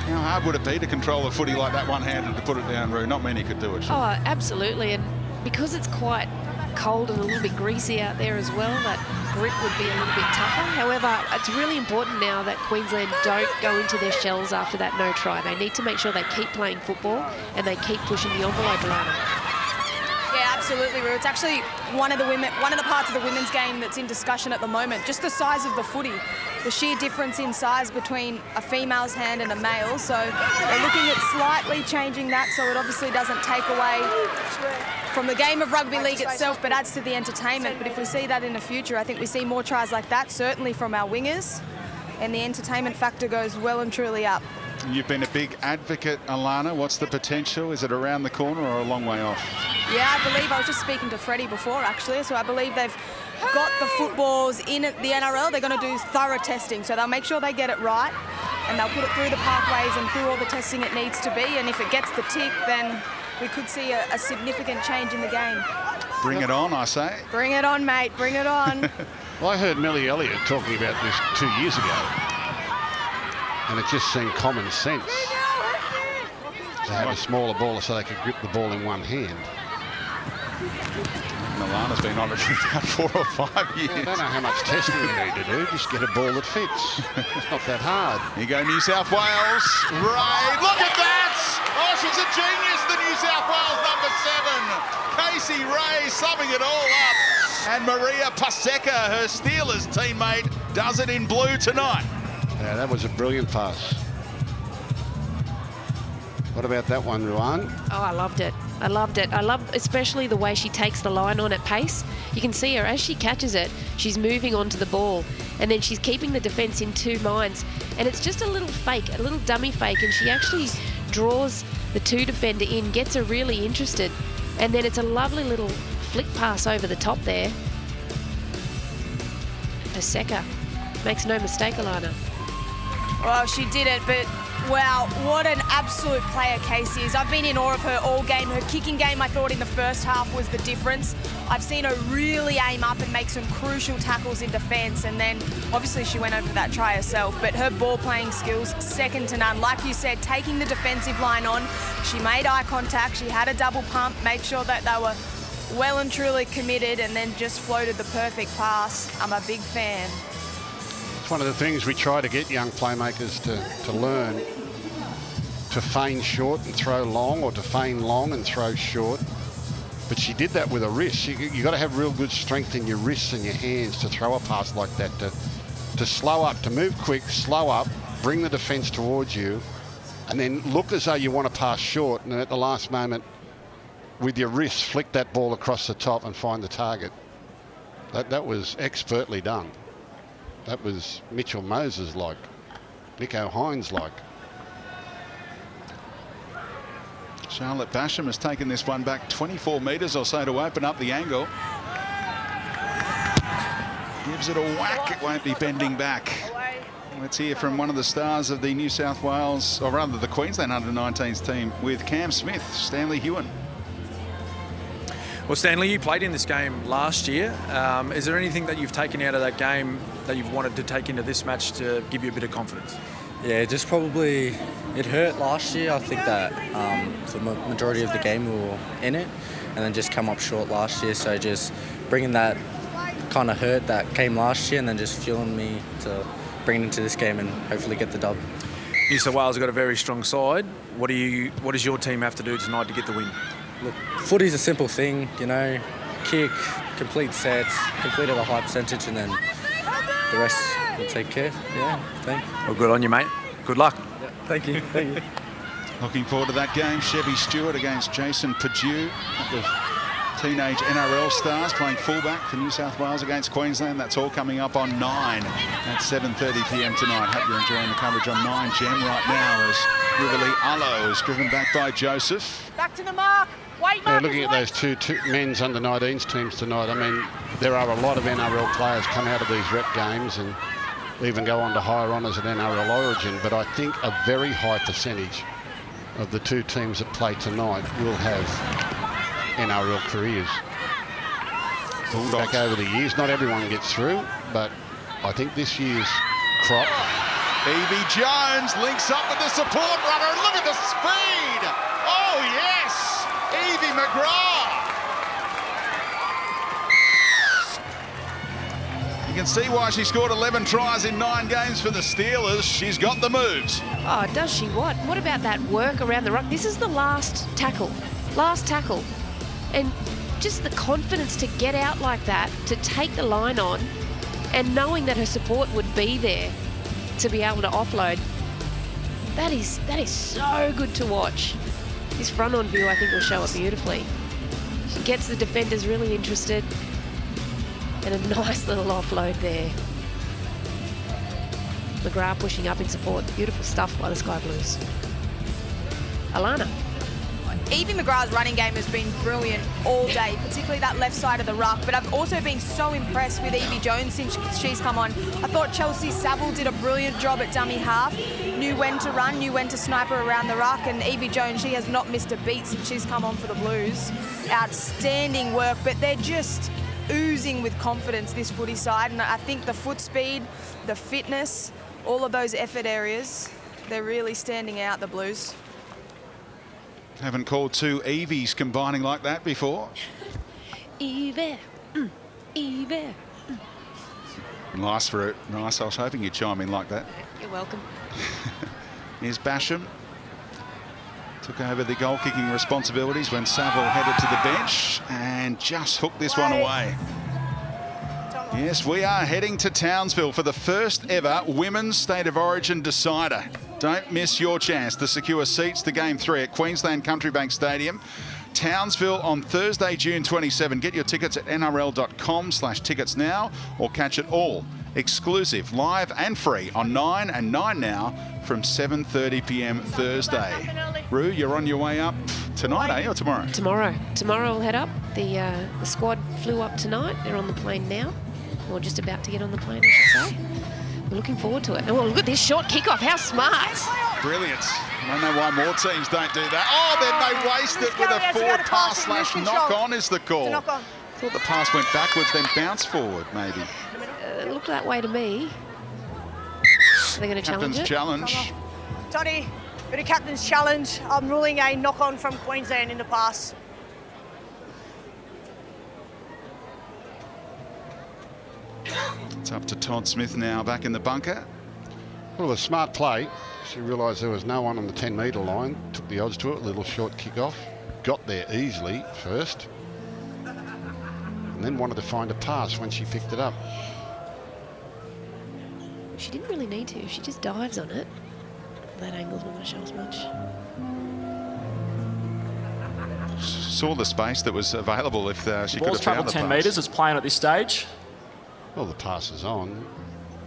How hard would it be to control a footy like that one-handed to put it down, Roo? Not many could do it. Oh, absolutely. And because it's quite cold and a little bit greasy out there as well. That grip would be a little bit tougher. However, it's really important now that Queensland don't go into their shells after that no try. They need to make sure they keep playing football and they keep pushing the envelope, Alana. Yeah, absolutely, Roo. It's actually one of the parts of the women's game that's in discussion at the moment. Just the size of the footy, the sheer difference in size between a female's hand and a male. So they're looking at slightly changing that, so it obviously doesn't take away from the game of rugby league itself, but adds to the entertainment. But if we see that in the future, I think we see more tries like that, certainly from our wingers, and the entertainment factor goes well and truly up. You've been a big advocate, Alana. What's the potential? Is it around the corner or a long way off? Yeah, I believe, I was just speaking to Freddie before, actually, so I believe they've got the footballs in the NRL. They're going to do thorough testing, so they'll make sure they get it right, and they'll put it through the pathways and through all the testing it needs to be, and if it gets the tick, then we could see a significant change in the game. Bring it on, I say. Bring it on, mate. Bring it on. Well, I heard Millie Elliott talking about this 2 years ago, and it just seemed common sense to have a smaller ball so they could grip the ball in one hand. Alana's been on it for about 4 or 5 years. I don't know how much testing you need to do. Just get a ball that fits. It's not that hard. Here you go, New South Wales. Ray, look at that! Oh, she's a genius, the New South Wales number 7. Casey Ray summing it all up. And Maria Paseka, her Steelers teammate, does it in blue tonight. Yeah, that was a brilliant pass. What about that one, Ruan? Oh, I loved it. I loved it. I love especially the way she takes the line on at pace. You can see her as she catches it, she's moving onto the ball, and then she's keeping the defence in 2 minds. And it's just a little fake, a little dummy fake, and she actually draws the 2 defender in, gets her really interested, and then it's a lovely little flick pass over the top there. Paseka makes no mistake, Alana. Well, she did it, but wow, what an absolute player Casey is. I've been in awe of her all game. Her kicking game, I thought in the first half was the difference. I've seen her really aim up and make some crucial tackles in defence, and then obviously she went over that try herself, but her ball playing skills, second to none. Like you said, taking the defensive line on, she made eye contact, she had a double pump, made sure that they were well and truly committed, and then just floated the perfect pass. I'm a big fan. It's one of the things we try to get young playmakers to learn, to feign short and throw long, or to feign long and throw short. But she did that with her wrists. You got to have real good strength in your wrists and your hands to throw a pass like that, to slow up, to move quick, slow up, bring the defence towards you, and then look as though you want to pass short, and at the last moment, with your wrists, flick that ball across the top and find the target. That was expertly done. That was Mitchell Moses-like, Nico Hines-like. Charlotte Basham has taken this one back 24 metres or so to open up the angle. Gives it a whack, it won't be bending back. Let's hear from one of the stars of the New South Wales, or rather the Queensland under-19s team with Cam Smith, Stanley Hewen. Well, Stanley, you played in this game last year. Is there anything that you've taken out of that game that you've wanted to take into this match to give you a bit of confidence? Yeah, just probably, it hurt last year. I think that for the majority of the game we were in it, and then just come up short last year. So just bringing that kind of hurt that came last year, and then just fueling me to bring it into this game and hopefully get the dub. New South Wales have got a very strong side. What does your team have to do tonight to get the win? Look, footy's a simple thing, you know, kick, complete sets, complete at a high percentage, and then the rest will take care. Yeah, thanks. Well, good on you, mate. Good luck. Yeah, thank you. Thank you. Looking forward to that game. Chevy Stewart against Jason Perdue, a couple of teenage NRL stars playing fullback for New South Wales against Queensland. That's all coming up on 9 at 7:30 p.m. tonight. Hope you're enjoying the coverage on 9 Gem right now as Riverley Allo is driven back by Joseph. Back to the mark. Yeah, looking at those two men's under-19s teams tonight, I mean, there are a lot of NRL players come out of these rep games and even go on to higher honours at NRL Origin, but I think a very high percentage of the two teams that play tonight will have NRL careers. Back over the years, not everyone gets through, but I think this year's crop. Evie Jones links up with the support runner, and look at the speed! Oh yes! Evie McGrath! You can see why she scored 11 tries in 9 games for the Steelers. She's got the moves. Oh, does she what? What about that work around the ruck? This is the last tackle. Last tackle. And just the confidence to get out like that, to take the line on, and knowing that her support would be there to be able to offload. That is so good to watch. This front-on view, I think, will show it beautifully. She gets the defenders really interested. And a nice little offload there. McGrath pushing up in support. Beautiful stuff by the Sky Blues. Alana. Evie McGrath's running game has been brilliant all day, particularly that left side of the ruck. But I've also been so impressed with Evie Jones since she's come on. I thought Chelsea Saville did a brilliant job at dummy half. Knew when to run, knew when to sniper around the ruck. And Evie Jones, she has not missed a beat since she's come on for the Blues. Outstanding work, but they're just oozing with confidence, this footy side. And I think the foot speed, the fitness, all of those effort areas, they're really standing out, the Blues. Haven't called 2 Evies combining like that before. Evie. Evie. Nice for it. Nice. I was hoping you'd chime in like that. You're welcome. Here's Basham. Took over the goal-kicking responsibilities when Saville headed to the bench and just hooked this one away. Yes, we are heading to Townsville for the first ever Women's State of Origin decider. Don't miss your chance to secure seats to Game 3 at Queensland Country Bank Stadium. Townsville on Thursday, June 27. Get your tickets at nrl.com/tickets now or catch it all exclusive, live and free on 9 and 9 Now from 7:30 p.m. Thursday. Roo, you're on your way up tonight, eh, or tomorrow? Tomorrow. Tomorrow we'll head up. The squad flew up tonight. They're on the plane now. Or just about to get on the plane, I should say. We're looking forward to it. Oh, well, look at this short kickoff. How smart. Brilliant. I don't know why more teams don't do that. Oh, then they waste it with a forward pass / knock-on is the call. I thought the pass went backwards, then bounced forward, maybe. It looked that way to me. Are they going to challenge it? Captain's challenge. Toddy, bit of captain's challenge. I'm ruling a knock-on from Queensland in the pass. It's up to Todd Smith now, back in the bunker. Well, a smart play. She realised there was no one on the 10-metre line. Took the odds to it, a little short kick-off. Got there easily first. And then wanted to find a pass when she picked it up. She didn't really need to. She just dives on it. That angle's not going to show us much. Saw the space that was available if she could have found the 10 pass. metres. It's playing at this stage. Well, the pass is on.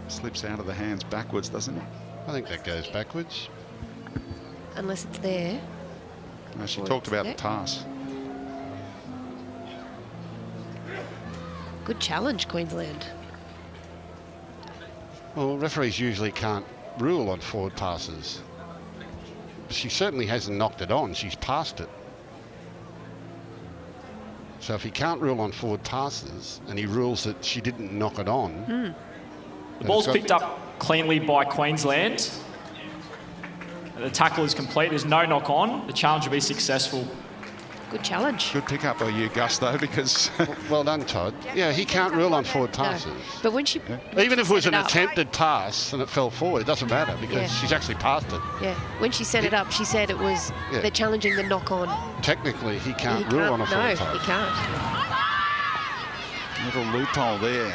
Slips out of the hands backwards, doesn't it? I think that goes backwards. Unless it's there. No, she Or talked it's about there. the pass. Good challenge, Queensland. Well, referees usually can't rule on forward passes. She certainly hasn't knocked it on. She's passed it. So if he can't rule on forward passes and he rules that she didn't knock it on... The ball's picked up cleanly by Queensland. The tackle is complete. There's no knock on. The challenge will be successful. Good challenge. Good pick up by you, Gus, though, because... Well done, Todd. Yeah, he can't rule on forward passes. No. But when she... Even if it was an set it up- attempted pass and it fell forward, it doesn't matter because Yeah. she's actually passed it. Yeah, when she set it up, she said it was... Yeah. They're challenging the knock-on. Technically, he He can't rule on a forward No, he pass. can't. Little loophole there.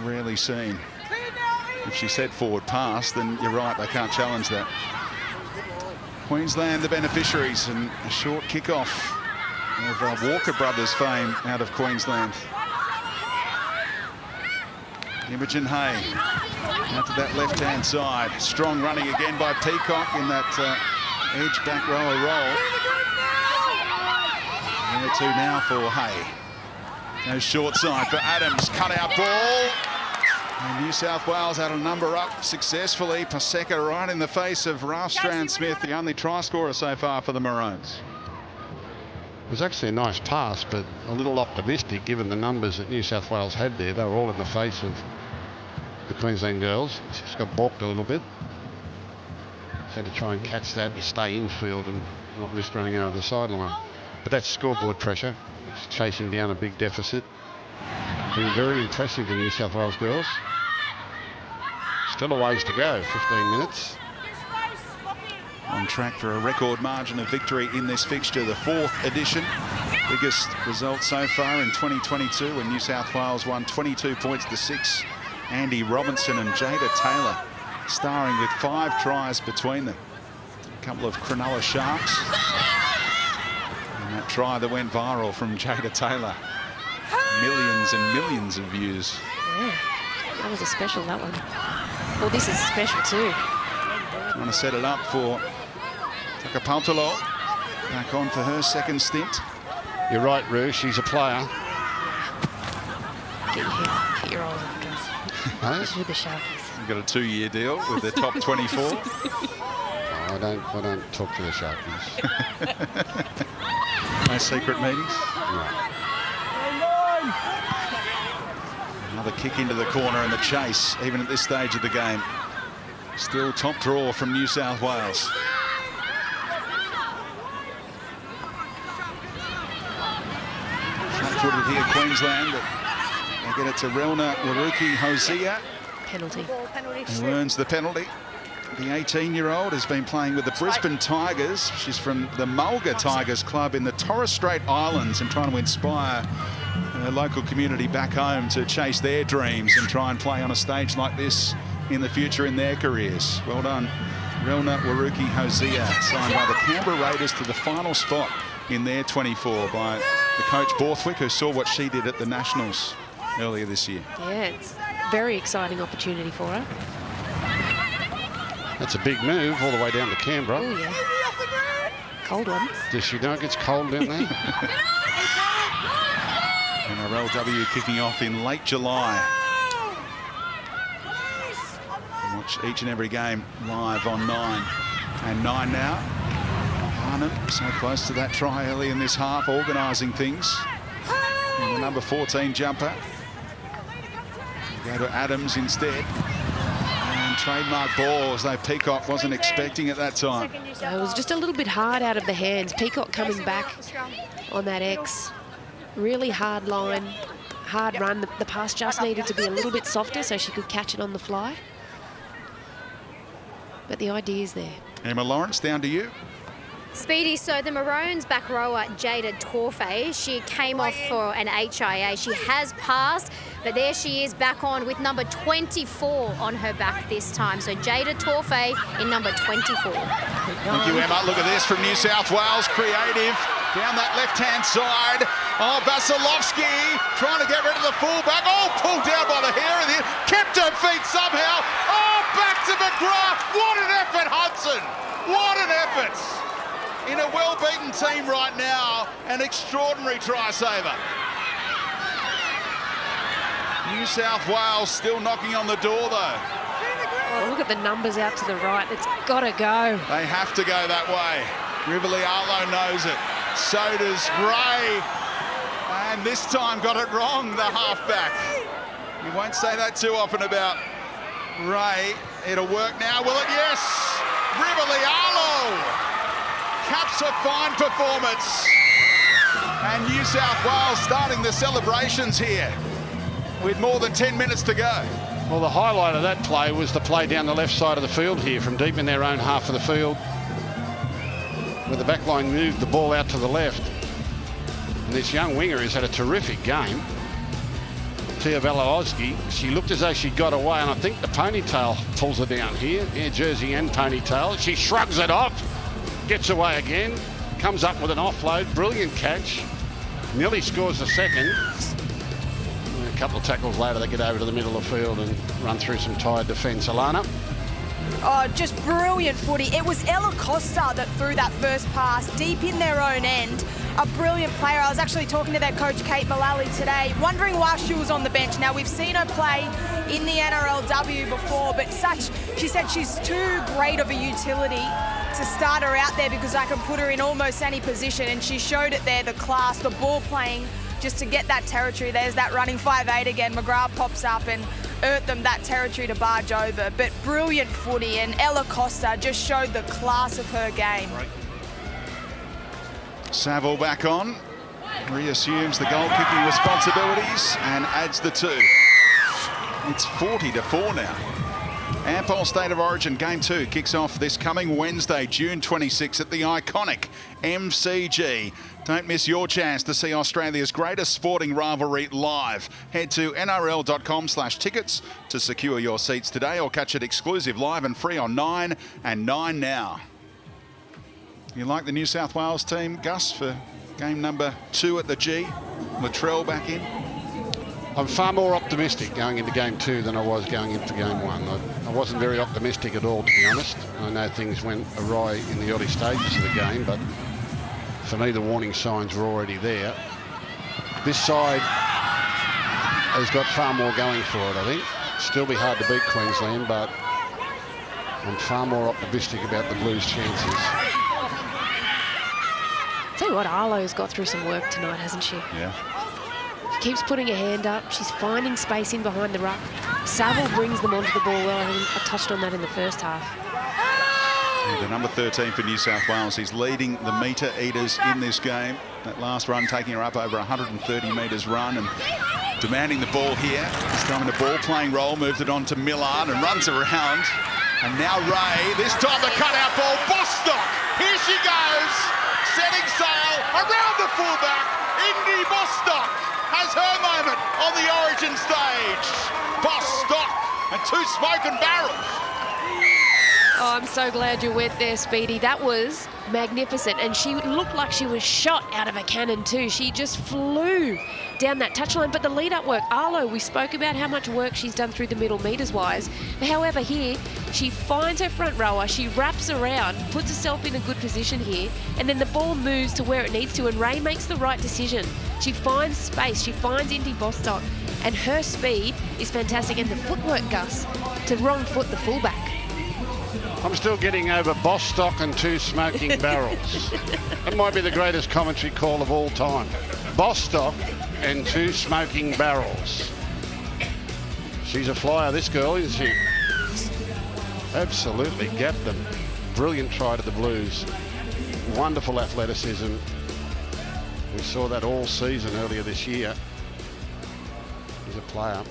Rarely seen. If she said forward pass, then you're right, they can't challenge that. Queensland, the beneficiaries, and a short kick-off of Walker Brothers fame out of Queensland. Imogen Hay out to that left-hand side. Strong running again by Peacock in that edge back rower roll. There two now for Hay. Goes short side for Adams. Cut out ball. And New South Wales had a number up successfully. Paseka right in the face of Ralph Strand-Smith, the only try scorer so far for the Maroons. It was actually a nice pass, but a little optimistic given the numbers that New South Wales had there. They were all in the face of the Queensland girls. Just got balked a little bit. Had to try and catch that and stay infield and not risk running out of the sideline. But that's scoreboard pressure. It's chasing down a big deficit. Been very impressive, the New South Wales girls. Still a ways to go, 15 minutes. On track for a record margin of victory in this fixture, the 4th edition. Biggest result so far in 2022 when New South Wales won 22 points to 6. Andy Robinson and Jada Taylor starring with 5 tries between them. A couple of Cronulla Sharks. And that try that went viral from Jada Taylor. Millions and millions of views. Yeah, that was a special, that one. Well, this is special too. Trying to set it up for Takapaltalo. Back on for her 2nd stint. You're right, Roo, she's a player. Get your head, get your eyes off the dress. Huh? Just with the Sharkies. You've got a 2-year deal with the top 24. I don't talk to the Sharkies. No secret meetings. Right. Another kick into the corner and the chase, even at this stage of the game. Still top draw from New South Wales. Flat-footed here, Queensland. They get it to Relna Waruki Hosea. Penalty. Who earns the penalty. The 18-year-old has been playing with the Brisbane Tigers. She's from the Mulga Tigers Club in the Torres Strait Islands and trying to inspire her local community back home to chase their dreams and try and play on a stage like this in the future in their careers. Well done, Relna Waruki Hosea, signed by the Canberra Raiders to the final spot in their 24 by the coach Borthwick, who saw what she did at the Nationals earlier this year. Yeah, it's a very exciting opportunity for her. That's a big move all the way down to Canberra. Oh, yeah. Cold one. Does she know it gets cold down there? NRLW kicking off in late July. Watch each and every game live on 9. And 9 now. Arnhem so close to that try early in this half, organising things. And the number 14 jumper. Go to Adams instead. And trademark ball, as though Peacock wasn't expecting at that time. It was just a little bit hard out of the hands. Peacock coming back on that X. Really hard line, hard run. The pass just needed to be a little bit softer so she could catch it on the fly. But the idea is there. Emma Lawrence, down to you. Speedy, so the Maroons back rower Jada Torfe, she came off for an HIA. She has passed, but there she is back on with number 24 on her back this time. So Jada Torfe in number 24. Thank you, Emma. Look at this from New South Wales. Creative down that left-hand side. Oh, Vasilevsky trying to get rid of the fullback. Oh, pulled down by the hair of the... Kept her feet somehow. Oh, back to McGrath. What an effort, Hudson. What an effort. In a well-beaten team right now, an extraordinary try-saver. New South Wales still knocking on the door, though. Oh, look at the numbers out to the right. It's got to go. They have to go that way. Rivoli Arlo knows it. So does Gray. And this time got it wrong, the halfback. You won't say that too often about Ray. It'll work now, will it? Yes! Rivoli Arlo caps a fine performance. And New South Wales starting the celebrations here with more than 10 minutes to go. Well, the highlight of that play was the play down the left side of the field here from deep in their own half of the field, where the backline moved the ball out to the left. And this young winger has had a terrific game. Tia Valowski, she looked as though she got away, and I think the ponytail pulls her down here. Yeah, jersey and ponytail. She shrugs it off, gets away again, comes up with an offload, brilliant catch. Nearly scores the second. And a couple of tackles later, they get over to the middle of the field and run through some tired defence. Alana? Oh, just brilliant footy. It was Ella Costa that threw that first pass deep in their own end. A brilliant player. I was actually talking to their coach, Kate Mullally, today, wondering why she was on the bench. Now, we've seen her play in the NRLW before, but she said she's too great of a utility to start her out there because I can put her in almost any position, and she showed it there, the class, the ball playing, just to get that territory. There's that running 5'8" again. McGrath pops up and earned them that territory to barge over. But brilliant footy, and Ella Costa just showed the class of her game. Saville back on. reassumes the goal-kicking responsibilities and adds the 2. It's 40-4 now. Ampol State of Origin Game 2 kicks off this coming Wednesday, June 26 at the iconic MCG. Don't miss your chance to see Australia's greatest sporting rivalry live. Head to NRL.com/tickets to secure your seats today or catch it exclusive live and free on 9 and 9 Now. You like the New South Wales team, Gus, for game number 2 at the G? Latrell back in? I'm far more optimistic going into game 2 than I was going into game 1. I wasn't very optimistic at all, to be honest. I know things went awry in the early stages of the game, but for me, the warning signs were already there. This side has got far more going for it, I think. Still be hard to beat Queensland, but I'm far more optimistic about the Blues' chances. Tell you what, Arlo's got through some work tonight, hasn't she? Yeah. She keeps putting her hand up. She's finding space in behind the ruck. Saville brings them onto the ball well. I touched on that in the first half. Yeah, the number 13 for New South Wales. He's leading the metre eaters in this game. That last run taking her up over 130 metres run and demanding the ball here. This time in a ball-playing role, moved it on to Millard and runs around. And now Ray, this time the cut-out ball, Bostock. Here she goes, setting sail around the fullback. Indy Bostock has her moment on the Origin stage. Bostock and 2 smoking barrels. Oh, I'm so glad you went there, Speedy. That was magnificent. And she looked like she was shot out of a cannon too. She just flew down that touchline. But the lead-up work, Arlo, we spoke about how much work she's done through the middle metres-wise. However, here, she finds her front rower, she wraps around, puts herself in a good position here, and then the ball moves to where it needs to, and Ray makes the right decision. She finds space, she finds Indy Bostock, and her speed is fantastic. And the footwork, Gus, to wrong foot the fullback. I'm still getting over Bostock and 2 smoking barrels. That might be the greatest commentary call of all time. Bostock and 2 smoking barrels. She's a flyer, this girl, isn't she? Absolutely gapped them. Brilliant try to the Blues. Wonderful athleticism. We saw that all season earlier this year. He's a player.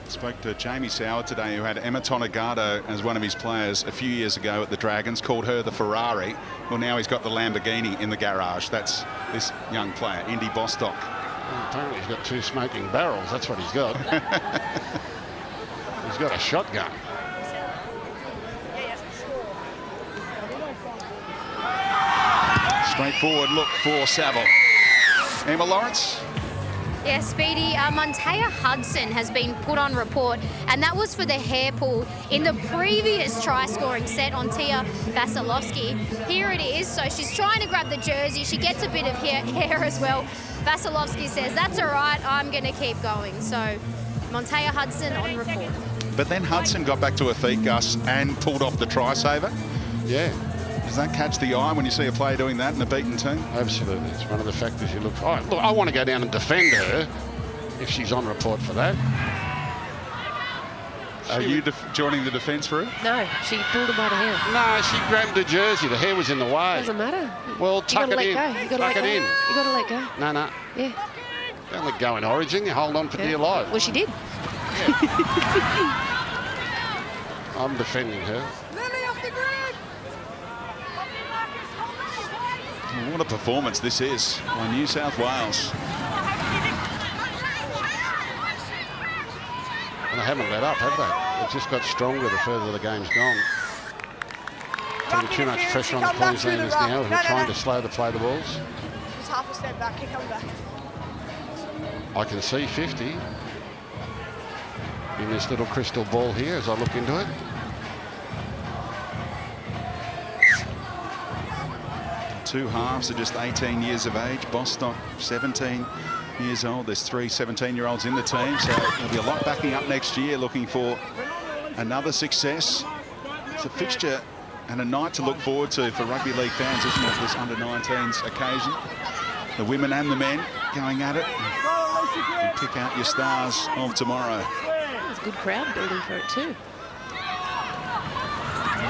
Spoke to Jamie Sauer today, who had Emma Tonegado as one of his players a few years ago at the Dragons, called her the Ferrari. Well, now he's got the Lamborghini in the garage. That's this young player, Indy Bostock. Well, apparently he's got 2 smoking barrels. That's what he's got. He's got a shotgun. Straightforward look for Saville. Emma Lawrence. Yeah, Speedy, Montea Hudson has been put on report, and that was for the hair pull in the previous try-scoring set on Tia Vasilevsky. Here it is, so she's trying to grab the jersey. She gets a bit of hair as well. Vasilevsky says, that's all right, I'm going to keep going. So Montea Hudson on report. But then Hudson got back to her feet, Gus, and pulled off the try-saver. Yeah. Does that catch the eye when you see a player doing that in a beaten team? Absolutely. It's one of the factors you look for. Oh, look, I want to go down and defend her if she's on report for that. Are you joining the defence for her? No, she pulled him by the hair. No, she grabbed the jersey. The hair was in the way. Doesn't matter. Well, tuck it in. Tuck it in. You got to let go. No, no. Yeah. Don't let go in Origin. You hold on for dear life. Well, she did. I'm defending her. What a performance this is by New South Wales. And they haven't let up, have they? They've just got stronger the further the game's gone. Putting too much pressure on the Queenslanders now who are trying to slow the play of the balls. It's half a step back, keep coming back. I can see 50 in this little crystal ball here as I look into it. Two halves are just 18 years of age. Bostock, 17 years old. There's 3 17-year-olds in the team, so there'll be a lot backing up next year looking for another success. It's a fixture and a night to look forward to for rugby league fans, isn't it, this under-19s occasion? The women and the men going at it. And pick out your stars of tomorrow. There's a good crowd building for it too.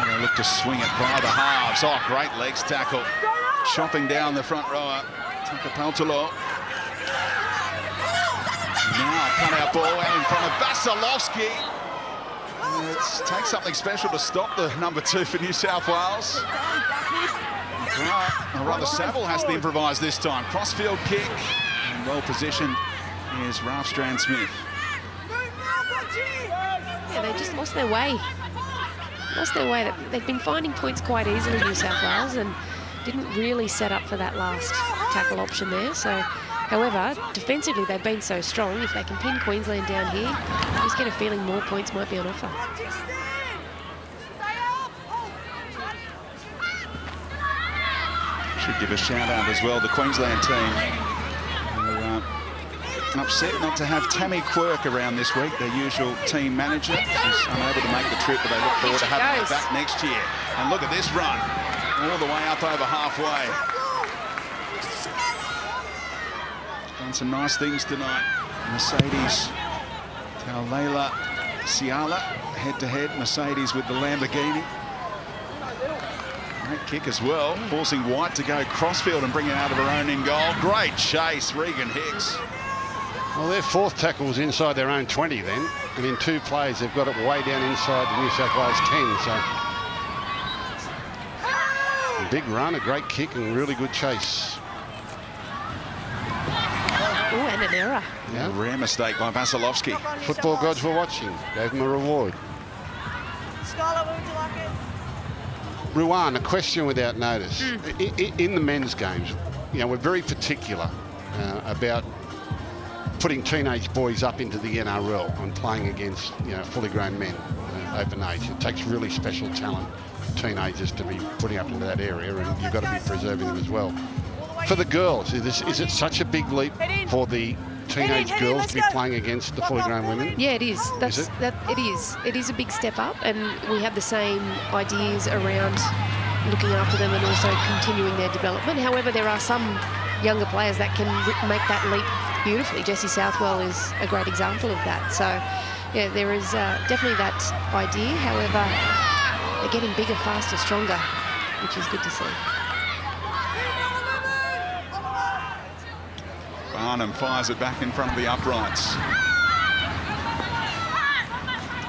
They look to swing it via the halves. Oh, great legs tackle. Chopping down the front rower. Takapaltalo. ball out in front of Vasilevsky. It takes something special to stop the number 2 for New South Wales. Right, or rather Saville has to improvise this time. Crossfield kick, and well positioned is Ralph Strand-Smith. Yeah, they just lost their way. They've been finding points quite easily, New South Wales, and didn't really set up for that last tackle option there. So, however, defensively they've been so strong. If they can pin Queensland down here, I just get a feeling more points might be on offer. Should give a shout out as well, the Queensland team. They're upset not to have Tammy Quirk around this week, their usual team manager. She's unable to make the trip, but they look forward to having her back next year. And look at this run, all the way up over halfway. Done some nice things tonight. Mercedes Taulala Siala head-to-head. Mercedes with the Lamborghini. Great kick as well, forcing White to go crossfield and bring it out of her own in goal. Great chase, Regan Hicks. Well, their 4th tackle was inside their own 20 then, and in 2 plays they've got it way down inside the New South Wales 10. So a big run, a great kick, and really good chase. Oh, and an error. Yeah. A rare mistake by Vasilevsky. Football gods were watching, gave him a reward. Scarlett, would you like it? Ruan, a question without notice. In the men's games, we're very particular about putting teenage boys up into the NRL and playing against, fully grown men, open age. It takes really special talent for teenagers to be putting up into that area, and you've got to be preserving them as well. For the girls, is it such a big leap for the teenage girls to be playing against the fully grown women? Yeah, it is. It is a big step up, and we have the same ideas around looking after them and also continuing their development. However, there are some younger players that can make that leap beautifully. Jessie Southwell is a great example of that. So, yeah, there is definitely that idea. However, they're getting bigger, faster, stronger, which is good to see. Barnum fires it back in front of the uprights.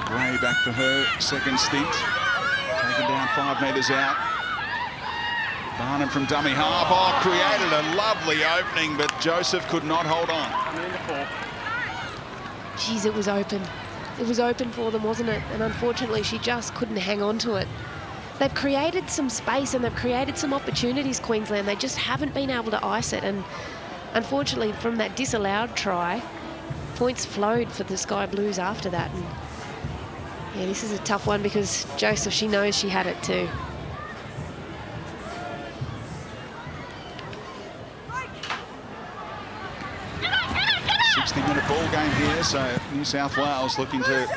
Gray back for her second stint. Taken down 5 metres out. Barnum from dummy half. Oh, created a lovely opening, but Joseph could not hold on. Geez, it was open. It was open for them, wasn't it? And unfortunately, she just couldn't hang on to it. They've created some space and they've created some opportunities, Queensland. They just haven't been able to ice it. And unfortunately, from that disallowed try, points flowed for the Sky Blues after that. And yeah, this is a tough one because Joseph, she knows she had it too. Minute ball game here, so New South Wales looking to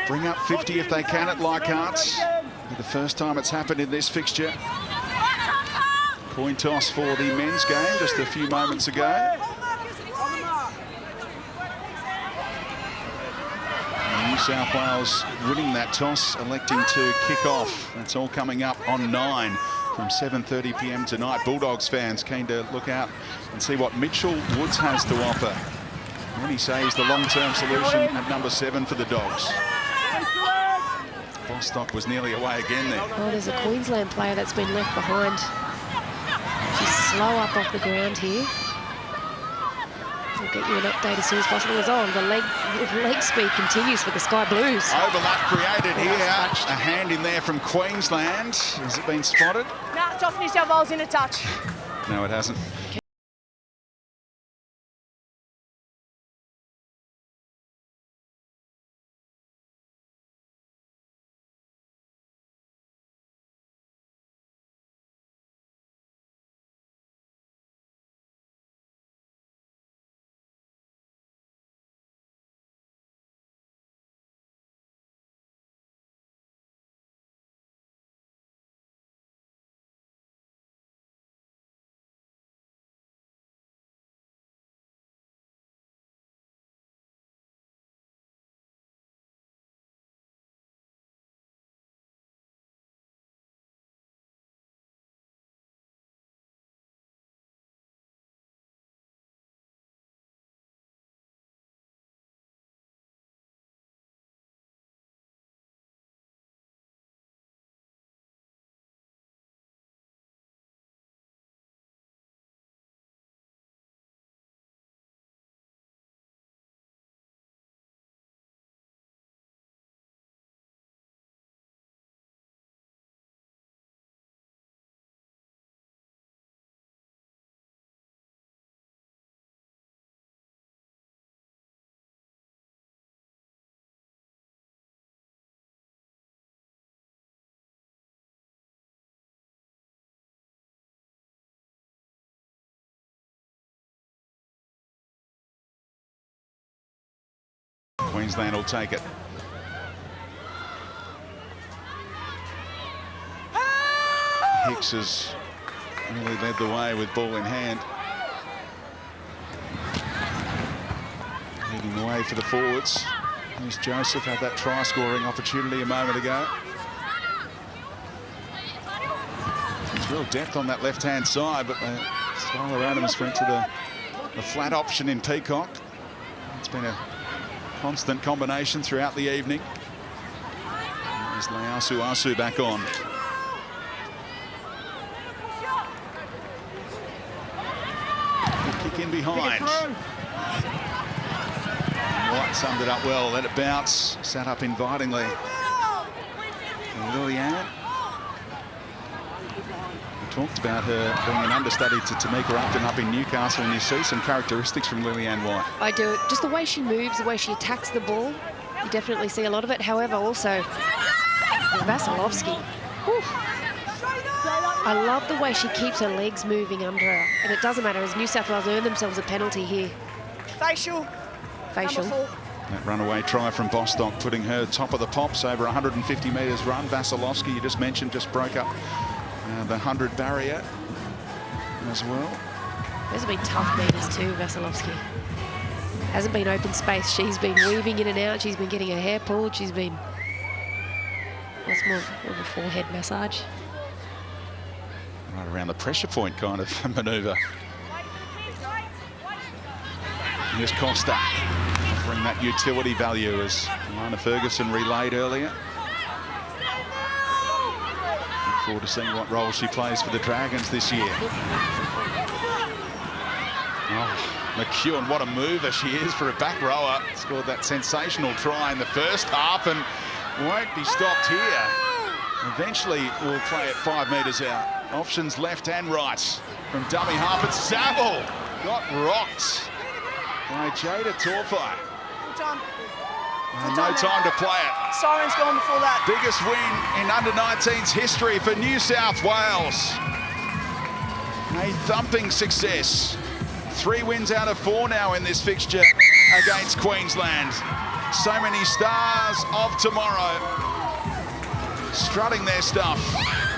bring up 50 if they can at Leichhardt. The first time it's happened in this fixture. Coin toss for the men's game just a few moments ago. And New South Wales winning that toss, electing to kick off. That's all coming up on 9 from 7:30 p.m. tonight. Bulldogs fans keen to look out and see what Mitchell Woods has to offer. And he says the long-term solution at number 7 for the Dogs. Bostock was nearly away again there. Oh, there's a Queensland player that's been left behind. She's slow up off the ground here. We'll get you an update as soon as possible. The leg speed continues for the Sky Blues. Overlap created here. A hand in there from Queensland. Has it been spotted? No, it's off New South Wales in a touch. No, it hasn't. Queensland will take it. Hicks has really led the way with ball in hand. Leading the way for the forwards. Here's Joseph, had that try-scoring opportunity a moment ago. There's real depth on that left-hand side, but Skylar Adams went to the flat option in Peacock. It's been a constant combination throughout the evening. There's Leasu Asu back on. Good kick in behind. White summed it up well, let it bounce, sat up invitingly. Lillian. We talked about her being an understudy to Tamika Upton up in Newcastle, and you see some characteristics from Lillian White. I do. Just the way she moves, the way she attacks the ball, you definitely see a lot of it. However, also, Vasilevsky. Whew. I love the way she keeps her legs moving under her, and it doesn't matter as New South Wales earn themselves a penalty here. Facial. That runaway try from Bostock, putting her top of the pops, over 150 metres run. Vasilevsky, you just mentioned, just broke up the 100 barrier as well. Those have been tough metres too, Vasilevsky. Hasn't been open space. She's been weaving in and out. She's been getting her hair pulled. She's been... What's more of a forehead massage? Right around the pressure point kind of manoeuvre. Here's Costa, offering that utility value as Lana Ferguson relayed earlier. Look forward to seeing what role she plays for the Dragons this year. Oh, McEwen, what a mover she is for a back rower. Scored that sensational try in the first half and won't be stopped here. Eventually we'll play it 5 metres out. Options left and right from dummy half. It's Saville. Got rocked by Jada Torfai. No time to play it. Siren's gone before that. Biggest win in under-19s history for New South Wales. A thumping success. 3 wins out of 4 now in this fixture against Queensland. So many stars of tomorrow strutting their stuff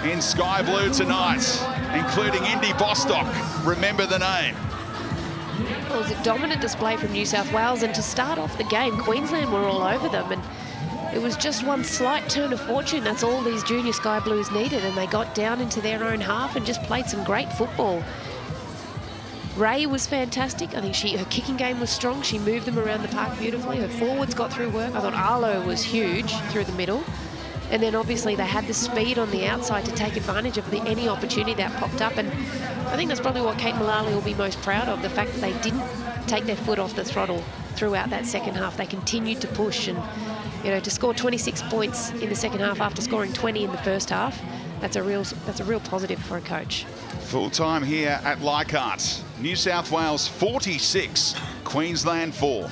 in sky blue tonight, including Indy Bostock. Remember the name. Well, it was a dominant display from New South Wales, and to start off the game, Queensland were all over them, and it was just one slight turn of fortune. That's all these junior Sky Blues needed, and they got down into their own half and just played some great football. Ray was fantastic. I think her kicking game was strong. She moved them around the park beautifully. Her forwards got through work. I thought Arlo was huge through the middle. And then obviously they had the speed on the outside to take advantage of any opportunity that popped up. And I think that's probably what Kate Mullally will be most proud of, the fact that they didn't take their foot off the throttle throughout that second half. They continued to push, and to score 26 points in the second half after scoring 20 in the first half, that's a real positive for a coach. Full time here at Leichhardt. New South Wales 46, Queensland 4.